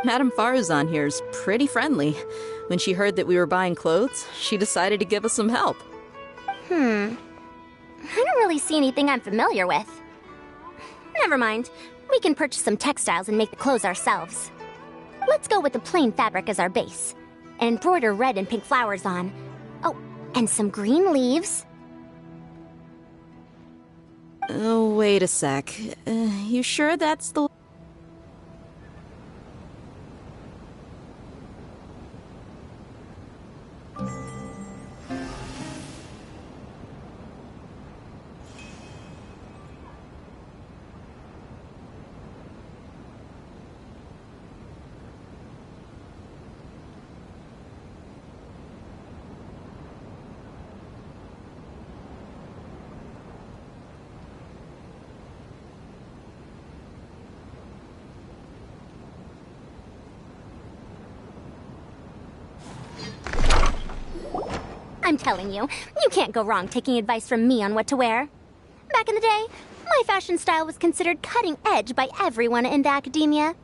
Madame Farzan here's pretty friendly. When she heard that we were buying clothes, she decided to give us some help.
I don't really see anything I'm familiar with. Never mind. We can purchase some textiles and make the clothes ourselves. Let's go with the plain fabric as our base. And embroider red and pink flowers on. Oh, and some green leaves.
Oh, wait a sec. You sure that's the...
I'm telling you, you can't go wrong taking advice from me on what to wear. Back in the day, my fashion style was considered cutting edge by everyone in the academia.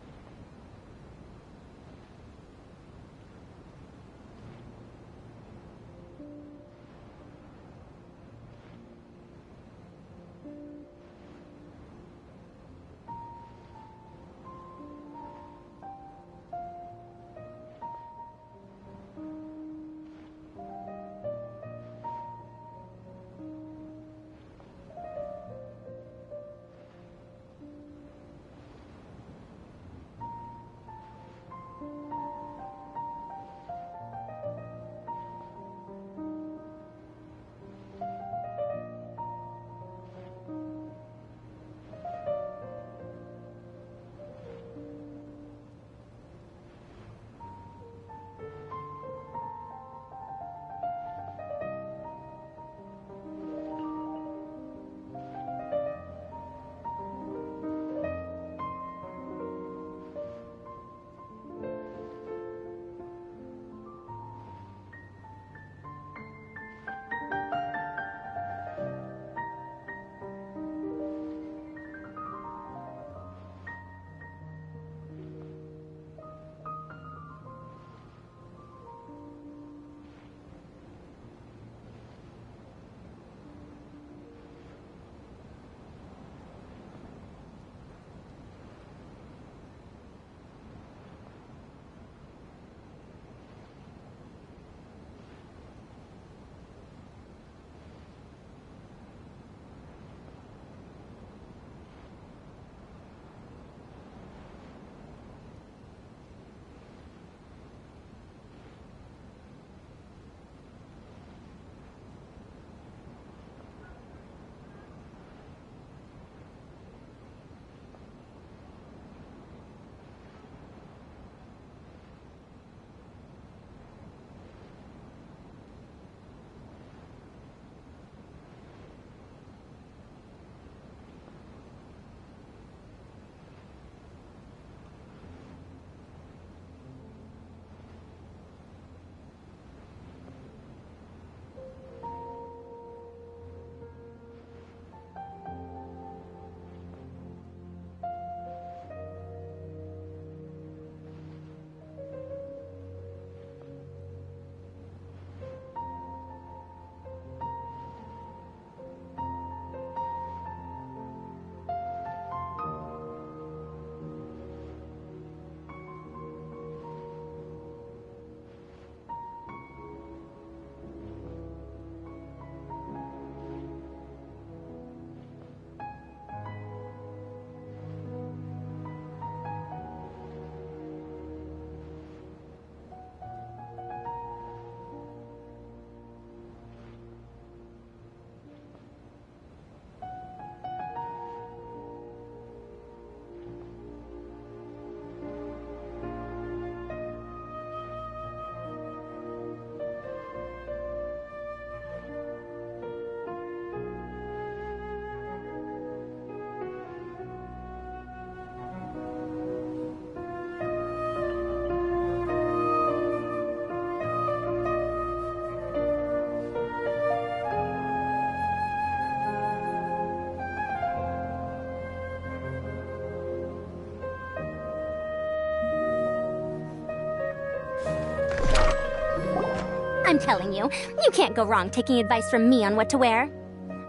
I'm telling you, you can't go wrong taking advice from me on what to wear.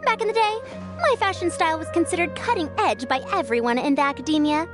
Back in the day, my fashion style was considered cutting edge by everyone in the academia.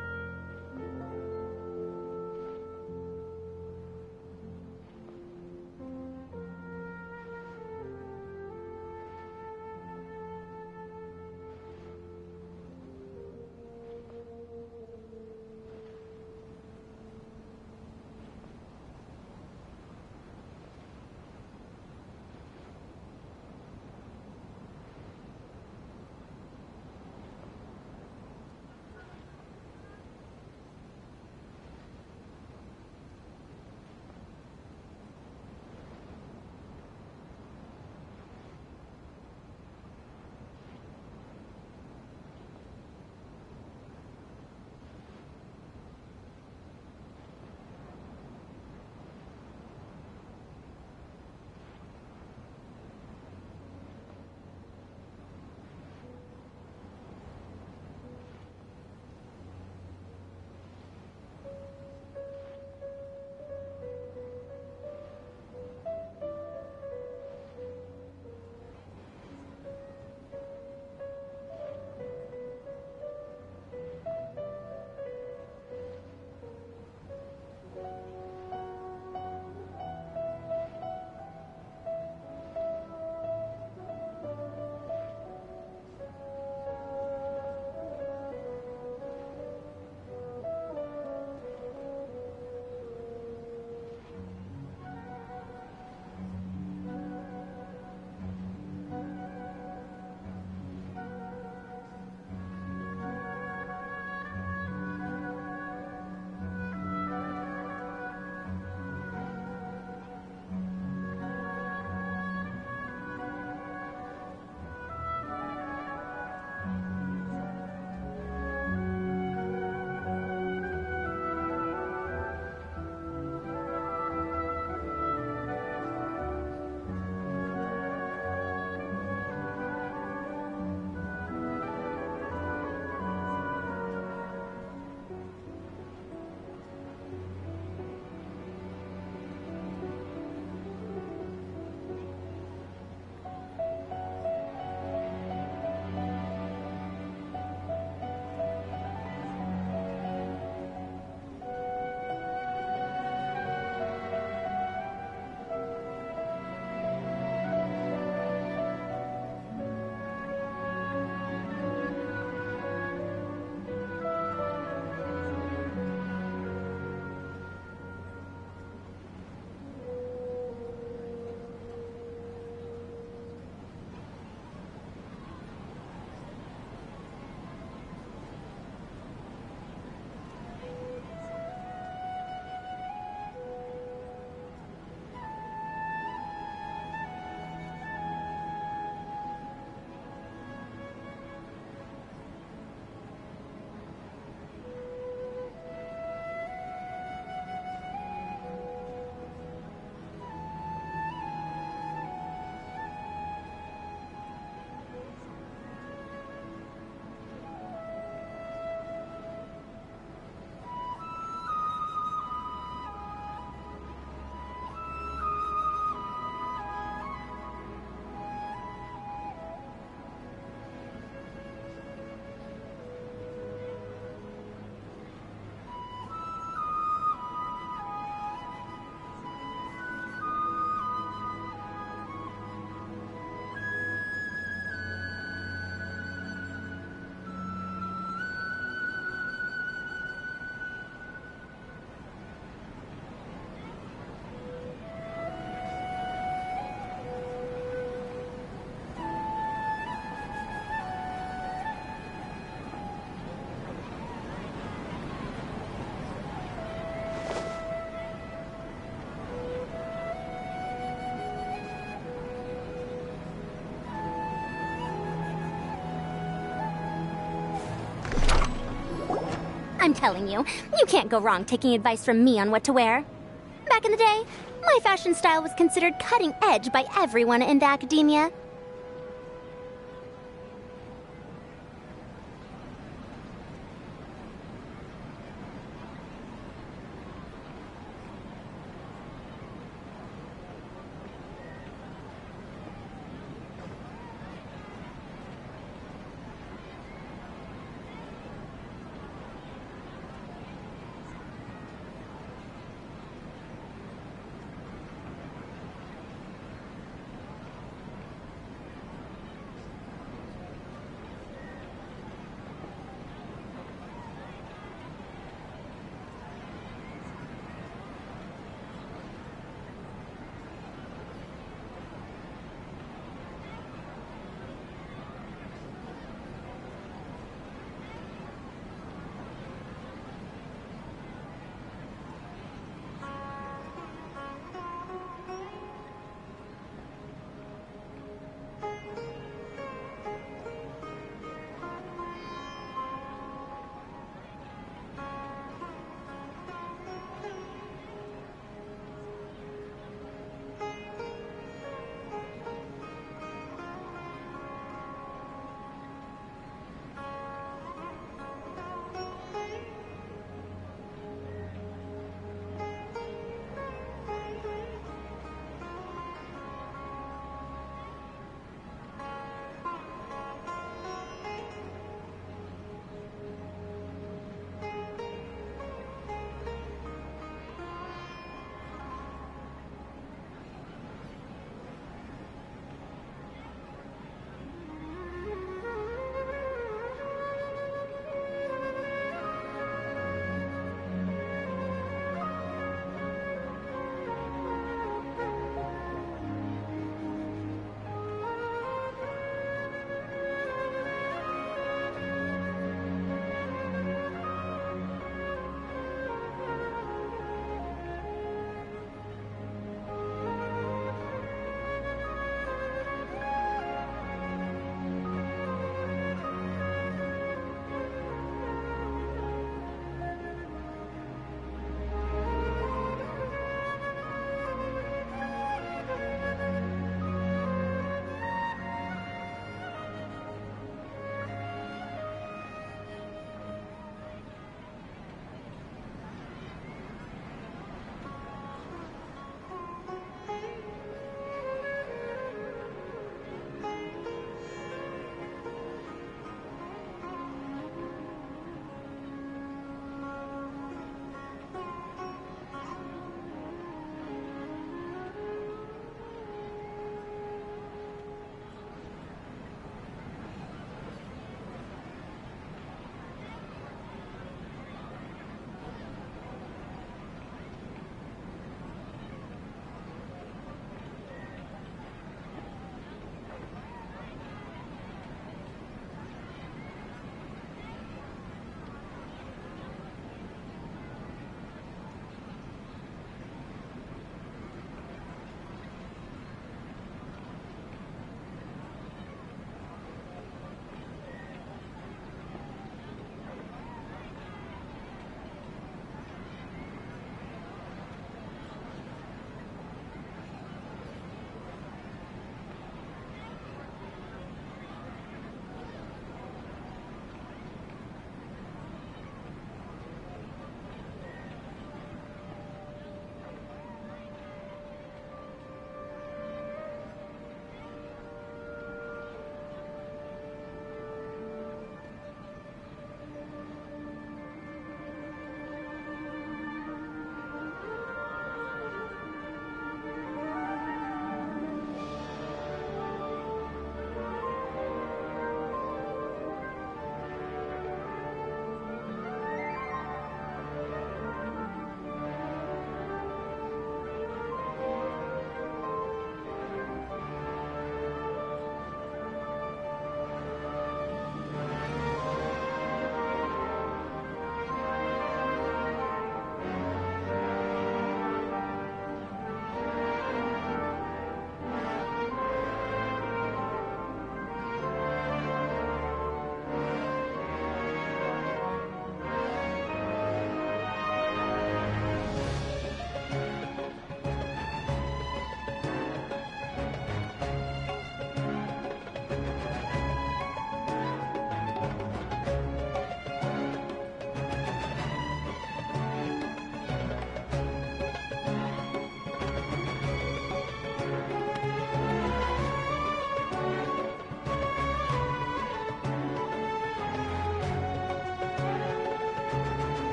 I'm telling you, you can't go wrong taking advice from me on what to wear. Back in the day, my fashion style was considered cutting edge by everyone in the academia.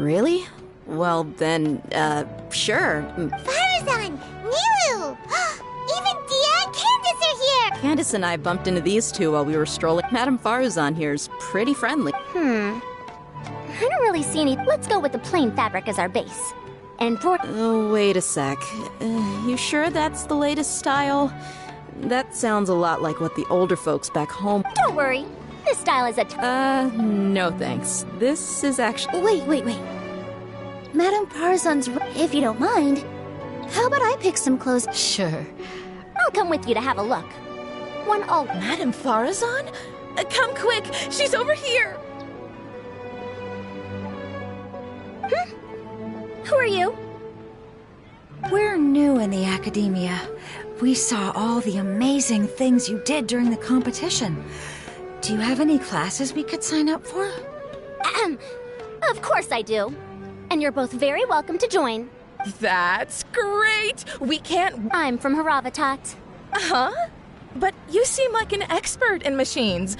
Really? Well, then, sure.
Farazan! Nilu! Even Dia and Candace are here!
Candace and I bumped into these two while we were strolling. Madame Faruzan here's pretty friendly.
I don't really see any. Let's go with the plain fabric as our base. And
oh, wait a sec. You sure that's the latest style? That sounds a lot like what the older folks back home...
Don't worry. This style is
no thanks. This is actually...
Wait. Madame Farazan's... If you don't mind, how about I pick some clothes?
Sure.
I'll come with you to have a look.
Madame Farazan? Come quick! She's over here!
Who are you?
We're new in the academia. We saw all the amazing things you did during the competition. Do you have any classes we could sign up for?
Of course I do. And you're both very welcome to join.
That's great! We can't...
I'm from Haravatat.
Huh? But you seem like an expert in machines.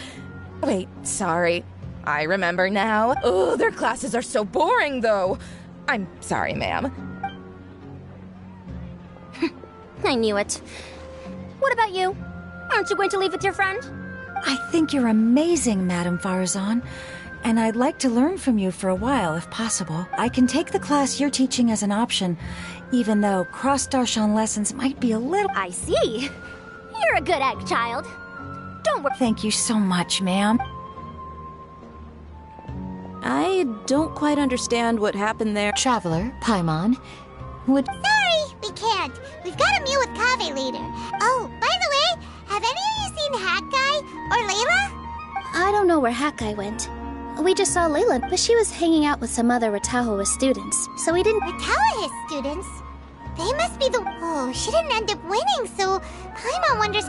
Wait, sorry. I remember now. Oh, their classes are so boring, though. I'm sorry, ma'am.
I knew it. What about you? Aren't you going to leave with your friend?
I think you're amazing, Madame Farazan. And I'd like to learn from you for a while, if possible. I can take the class you're teaching as an option, even though cross-darshan lessons might be a little...
I see. You're a good egg, child. Don't worry.
Thank you so much, ma'am.
I don't quite understand what happened there.
Traveler, Paimon, would...
Sorry, we can't. We've got a meal with Kaveh later. Oh, by the way, have any of you seen Hat Guy or Layla?
I don't know where Hat Guy went. We just saw Layla, but she was hanging out with some other Ratahoa students, so we didn't...
Ratahoa students? They must be the... Oh, she didn't end up winning, so Paimon wonders...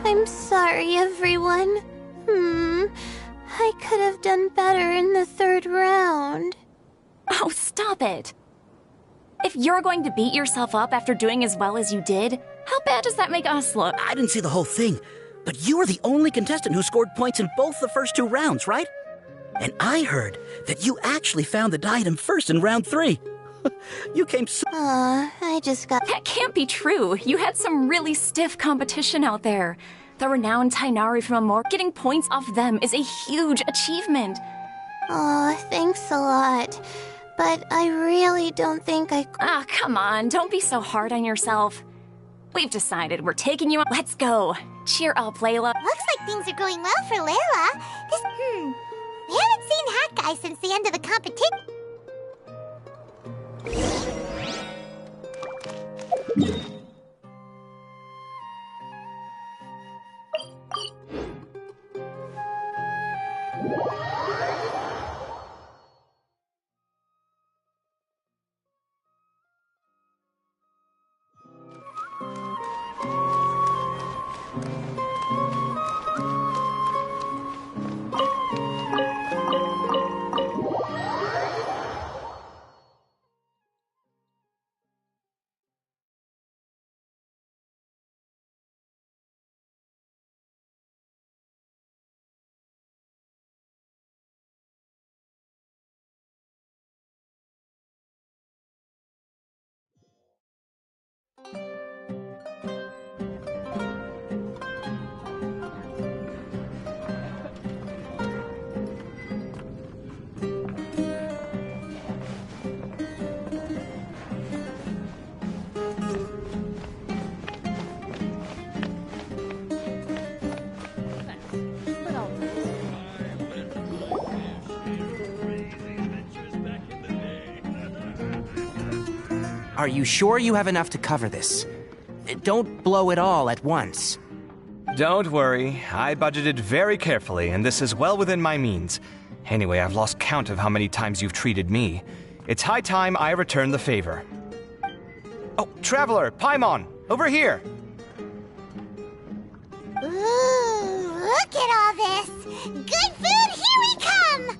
I'm sorry, everyone. I could have done better in the third round.
Oh, stop it. If you're going to beat yourself up after doing as well as you did, how bad does that make us look?
I didn't see the whole thing, but you were the only contestant who scored points in both the first 2 rounds, right? And I heard that you actually found the diadem first in round 3. You came so...
I just got...
That can't be true. You had some really stiff competition out there. The renowned Tainari from Amor, getting points off them is a huge achievement.
Thanks a lot. But I really don't think I...
Come on, don't be so hard on yourself. We've decided we're taking you... Let's go. Cheer up, Layla.
Looks like things are going well for Layla. We haven't seen Hat Guy since the end of the competition.
Are you sure you have enough to cover this? Don't blow it all at once.
Don't worry, I budgeted very carefully, and this is well within my means.
Anyway, I've lost count of how many times you've treated me. It's high time I return the favor. Oh, Traveler, Paimon, over here!
Ooh, look at all this! Good food, here we come!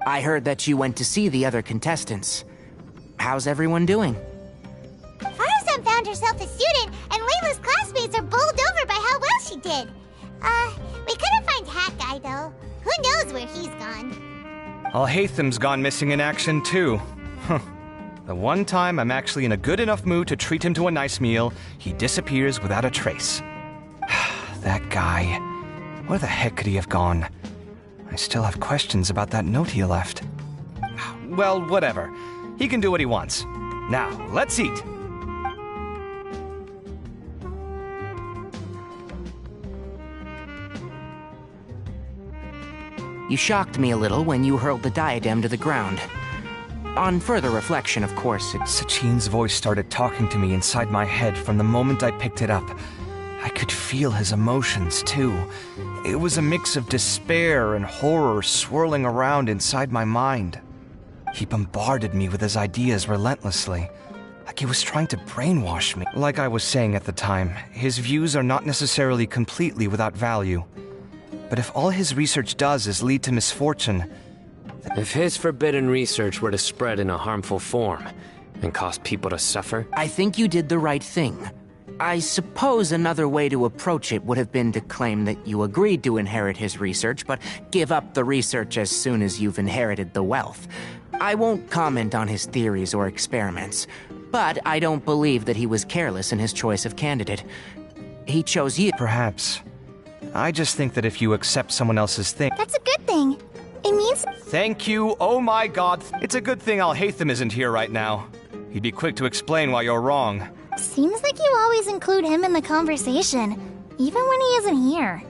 I heard that you went to see the other contestants. How's everyone doing?
Farzan found herself a student, and Layla's classmates are bowled over by how well she did. We couldn't find Hat Guy, though. Who knows where he's gone?
Al-Haytham's gone missing in action, too. The one time I'm actually in a good enough mood to treat him to a nice meal, he disappears without a trace. That guy. Where the heck could he have gone? I still have questions about that note he left. Well, whatever. He can do what he wants. Now, let's eat.
You shocked me a little when you hurled the diadem to the ground. On further reflection, of course,
Sachin's voice started talking to me inside my head from the moment I picked it up. I could feel his emotions, too. It was a mix of despair and horror swirling around inside my mind. He bombarded me with his ideas relentlessly, like he was trying to brainwash me. Like I was saying at the time, his views are not necessarily completely without value. But if all his research does is lead to misfortune...
If his forbidden research were to spread in a harmful form and cause people to suffer...
I think you did the right thing. I suppose another way to approach it would have been to claim that you agreed to inherit his research, but give up the research as soon as you've inherited the wealth. I won't comment on his theories or experiments, but I don't believe that he was careless in his choice of candidate. He chose you.
Perhaps. I just think that if you accept someone else's thing...
That's a good thing. It means...
Thank you, oh my god. It's a good thing Al-Haytham isn't here right now. He'd be quick to explain why you're wrong.
Seems like you always include him in the conversation, even when he isn't here.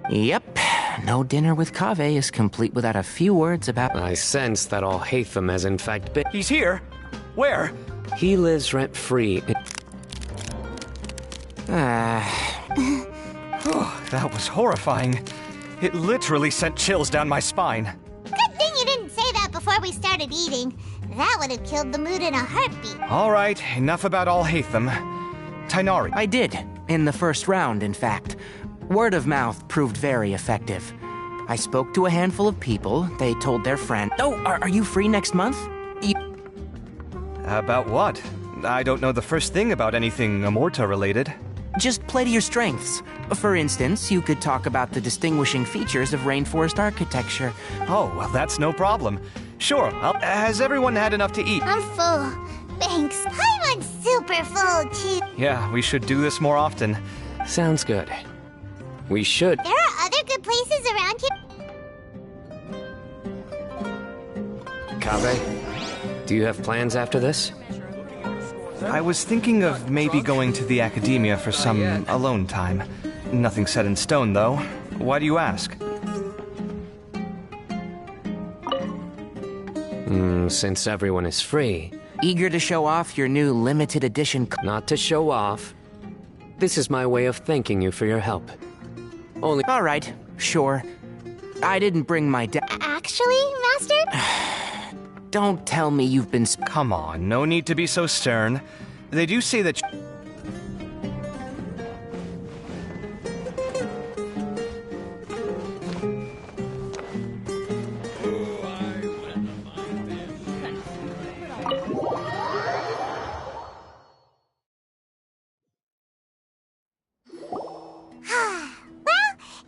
Yep. No dinner with Kaveh is complete without a few words about...
I sense that Al-Haytham has in fact been...
He's here? Where?
He lives rent-free in...
That was horrifying. It literally sent chills down my spine.
Good thing you didn't say that before we started eating. That would have killed the mood in a heartbeat.
All right, enough about Al-Haytham. Tainari.
I did. In the first round, in fact. Word of mouth proved very effective. I spoke to a handful of people. They told their friend... Oh, are you free next month?
About what? I don't know the first thing about anything Amorta-related.
Just play to your strengths. For instance, you could talk about the distinguishing features of rainforest architecture.
Oh, well, that's no problem. Sure, has everyone had enough to eat?
I'm full. Thanks. I'm super full, too.
Yeah, we should do this more often.
Sounds good. We should.
There are other good places around here.
Kaveh, do you have plans after this?
I was thinking of maybe going to the academia for some alone time. Nothing set in stone, though. Why do you ask?
Since everyone is free.
Eager to show off your new limited edition...
Not to show off. This is my way of thanking you for your help. Only...
All right, sure. I didn't bring my
Actually, Master?
Don't tell me you've been...
Come on, no need to be so stern. They do say that...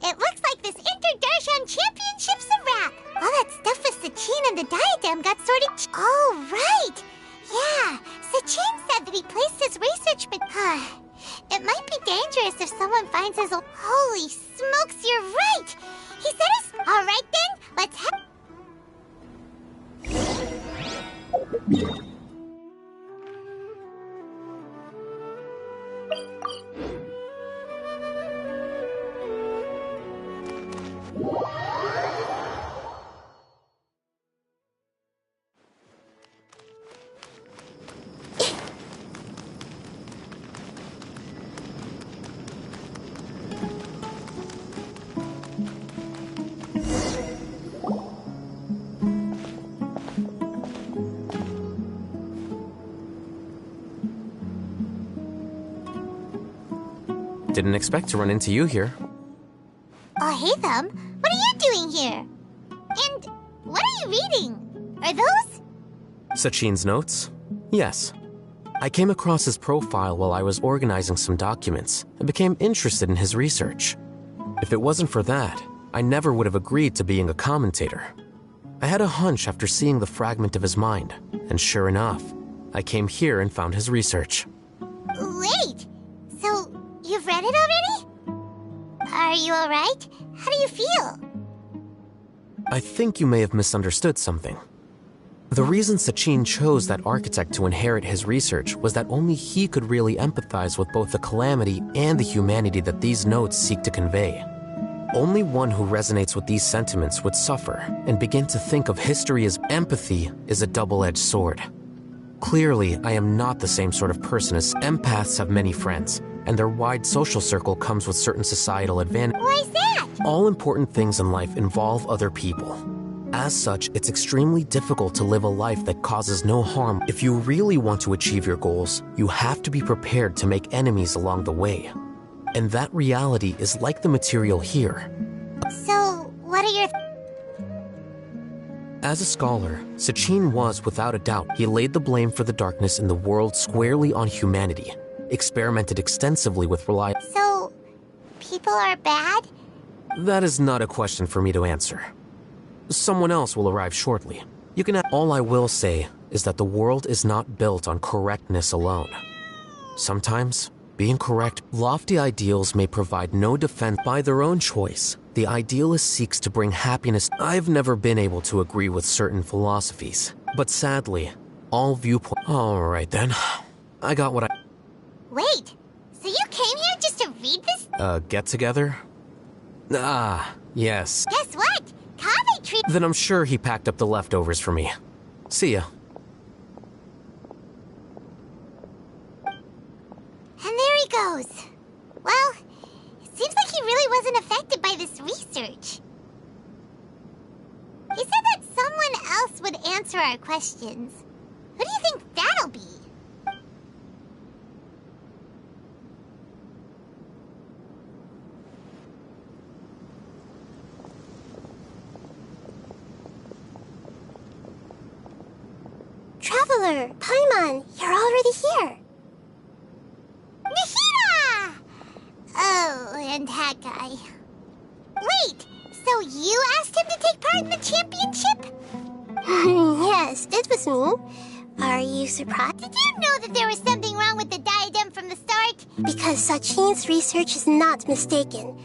It looks like this Inter-Darshan Championship's a wrap. All that stuff with Sachin and the diadem got sorted... Oh, right. Yeah, Sachin said that he placed his research...
Didn't expect to run into you here.
Oh, hey, Thumb. What are you doing here? And what are you reading? Are those?
Sachin's notes? Yes. I came across his profile while I was organizing some documents and became interested in his research. If it wasn't for that, I never would have agreed to being a commentator. I had a hunch after seeing the fragment of his mind, and sure enough, I came here and found his research.
Wait! So, you've read it already? Are you alright? How do you feel?
I think you may have misunderstood something. The reason Sachin chose that architect to inherit his research was that only he could really empathize with both the calamity and the humanity that these notes seek to convey. Only one who resonates with these sentiments would suffer and begin to think of history as empathy is a double-edged sword. Clearly, I am not the same sort of person as empaths have many friends, and their wide social circle comes with certain societal advantages.
Why is that?
All important things in life involve other people. As such, it's extremely difficult to live a life that causes no harm. If you really want to achieve your goals, you have to be prepared to make enemies along the way. And that reality is like the material here.
So, what are your...
As a scholar, Sachin was, without a doubt, he laid the blame for the darkness in the world squarely on humanity, experimented extensively with
So, people are bad?
That is not a question for me to answer. Someone else will arrive shortly. You can... All I will say is that the world is not built on correctness alone. Sometimes, being correct, lofty ideals may provide no defense. By their own choice, the idealist seeks to bring happiness. I've never been able to agree with certain philosophies, but sadly, all viewpoints... Alright then, I got what I...
Wait, so you came here just to read this?
Get-together? Ah, yes.
Guess what? Kaveh treated...
Then I'm sure he packed up the leftovers for me. See ya.
And there he goes. Well, it seems like he really wasn't affected by this research. He said that someone else would answer our questions. Who do you think that'll be? Traveler, Paimon, you're already here. Nahida! Oh, and that guy. Wait, so you asked him to take part in the championship? Yes, it was me. Are you surprised? Did you know that there was something wrong with the diadem from the start? Because Sachin's research is not mistaken.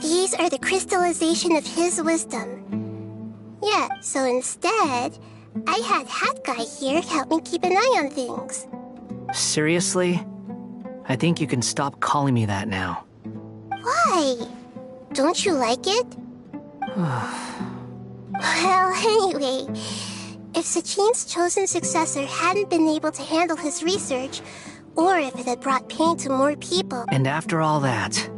These are the crystallization of his wisdom. Yeah, so instead, I had Hat Guy here help me keep an eye on things.
Seriously? I think you can stop calling me that now.
Why? Don't you like it? Well, anyway, if Sachin's chosen successor hadn't been able to handle his research, or if it had brought pain to more people...
And after all that,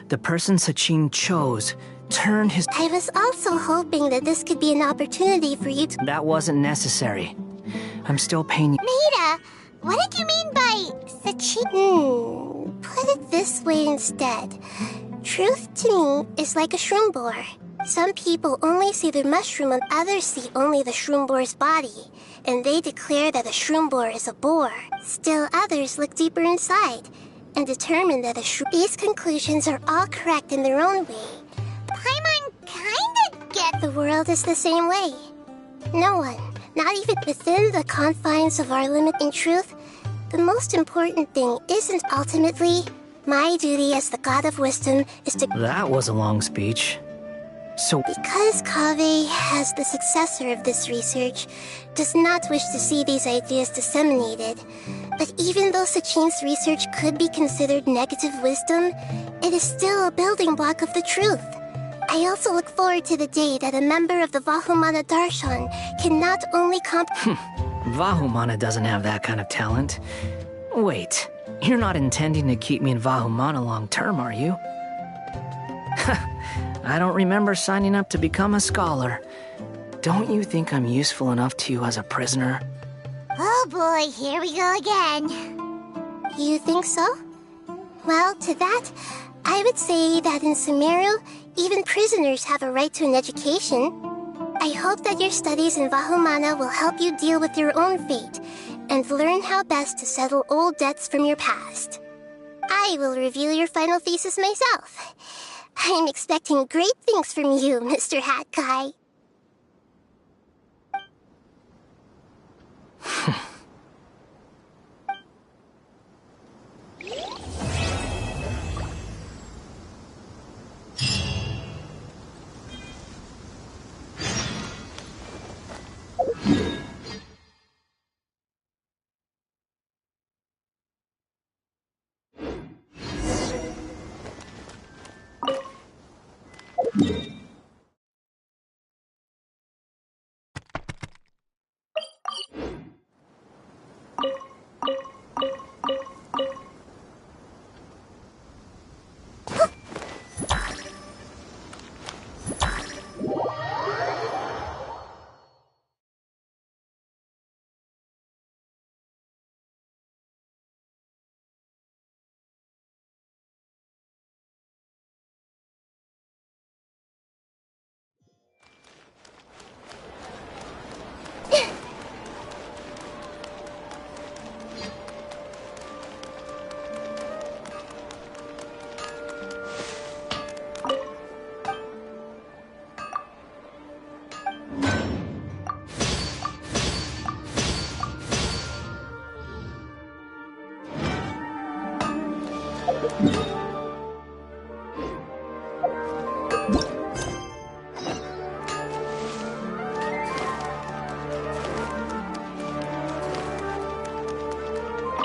the person Sachin chose turned his...
I was also hoping that this could be an opportunity for you to...
That wasn't necessary. I'm still paying you...
Nahida, what did you mean by Sachin? Put it this way instead. Truth to me is like a shroom boar. Some people only see the mushroom and others see only the shroom boar's body, and they declare that the shroom boar is a boar. Still others look deeper inside and determine that these conclusions are all correct in their own way. Paimon kinda get the world is the same way. No one, not even within the confines of our limit. In truth, the most important thing isn't ultimately my duty as the god of wisdom is to...
That was a long speech. So...
Because Kaveh, as the successor of this research, does not wish to see these ideas disseminated. But even though Sachin's research could be considered negative wisdom, it is still a building block of the truth. I also look forward to the day that a member of the Vahumana Darshan can not only
Vahumana doesn't have that kind of talent. Wait, you're not intending to keep me in Vahumana long term, are you? I don't remember signing up to become a scholar. Don't you think I'm useful enough to you as a prisoner?
Oh boy, here we go again. You think so?
Well, to that, I would say that in Sumeru, even prisoners have a right to an education. I hope that your studies in Vahumana will help you deal with your own fate and learn how best to settle old debts from your past. I will review your final thesis myself. I'm expecting great things from you, Mr. Hat Guy.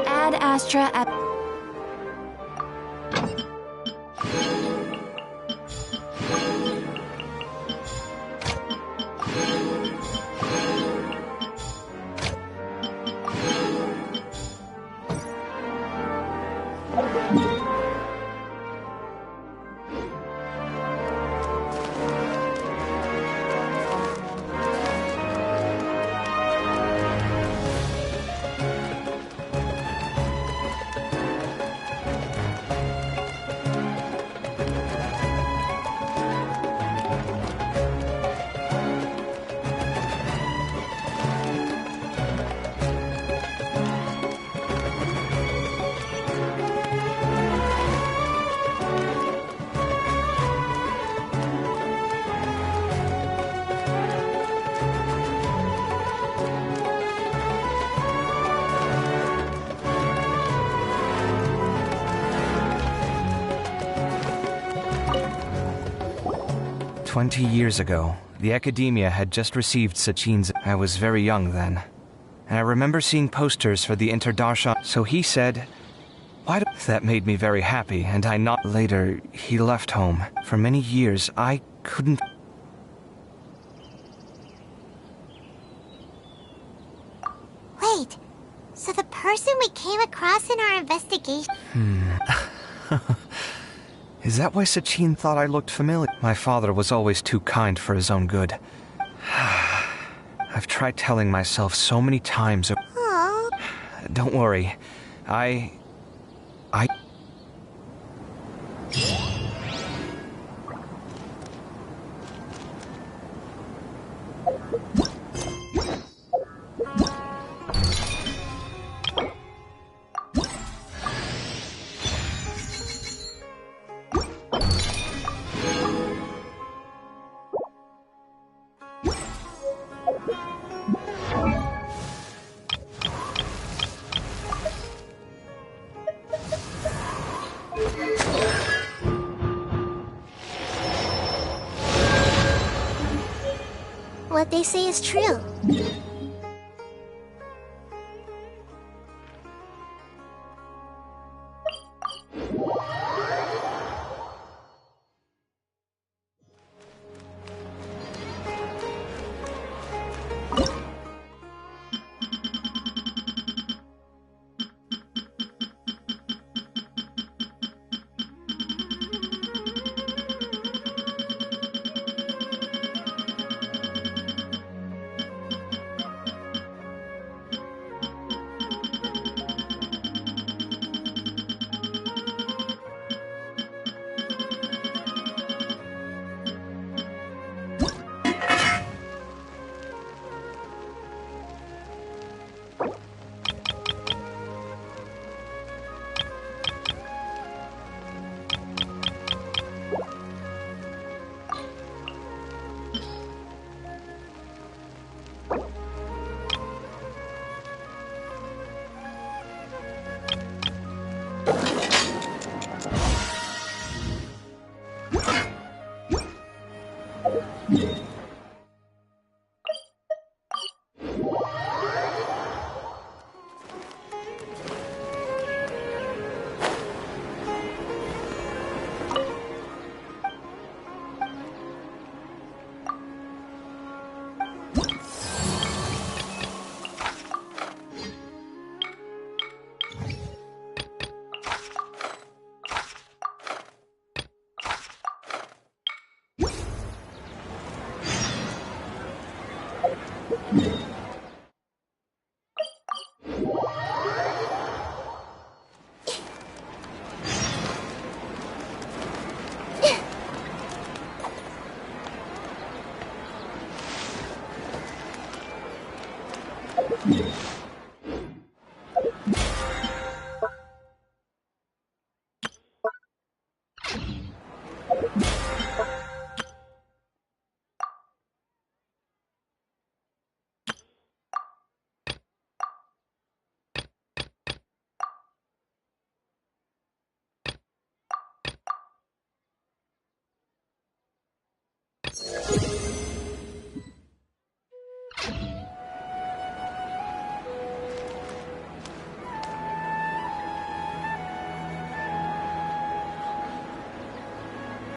Ad Astra at...
"20 years ago, the Academia had just received Sachin's. I was very young then. And I remember seeing posters for the Interdarshan. So he said, why do... That made me very happy, and I not... Later, he left home. For many years, I couldn't...
Wait, so the person we came across in our investigation...
Is that why Sachin thought I looked familiar? My father was always too kind for his own good. I've tried telling myself so many times...
Aww.
Don't worry. I...
'What they say is true.
you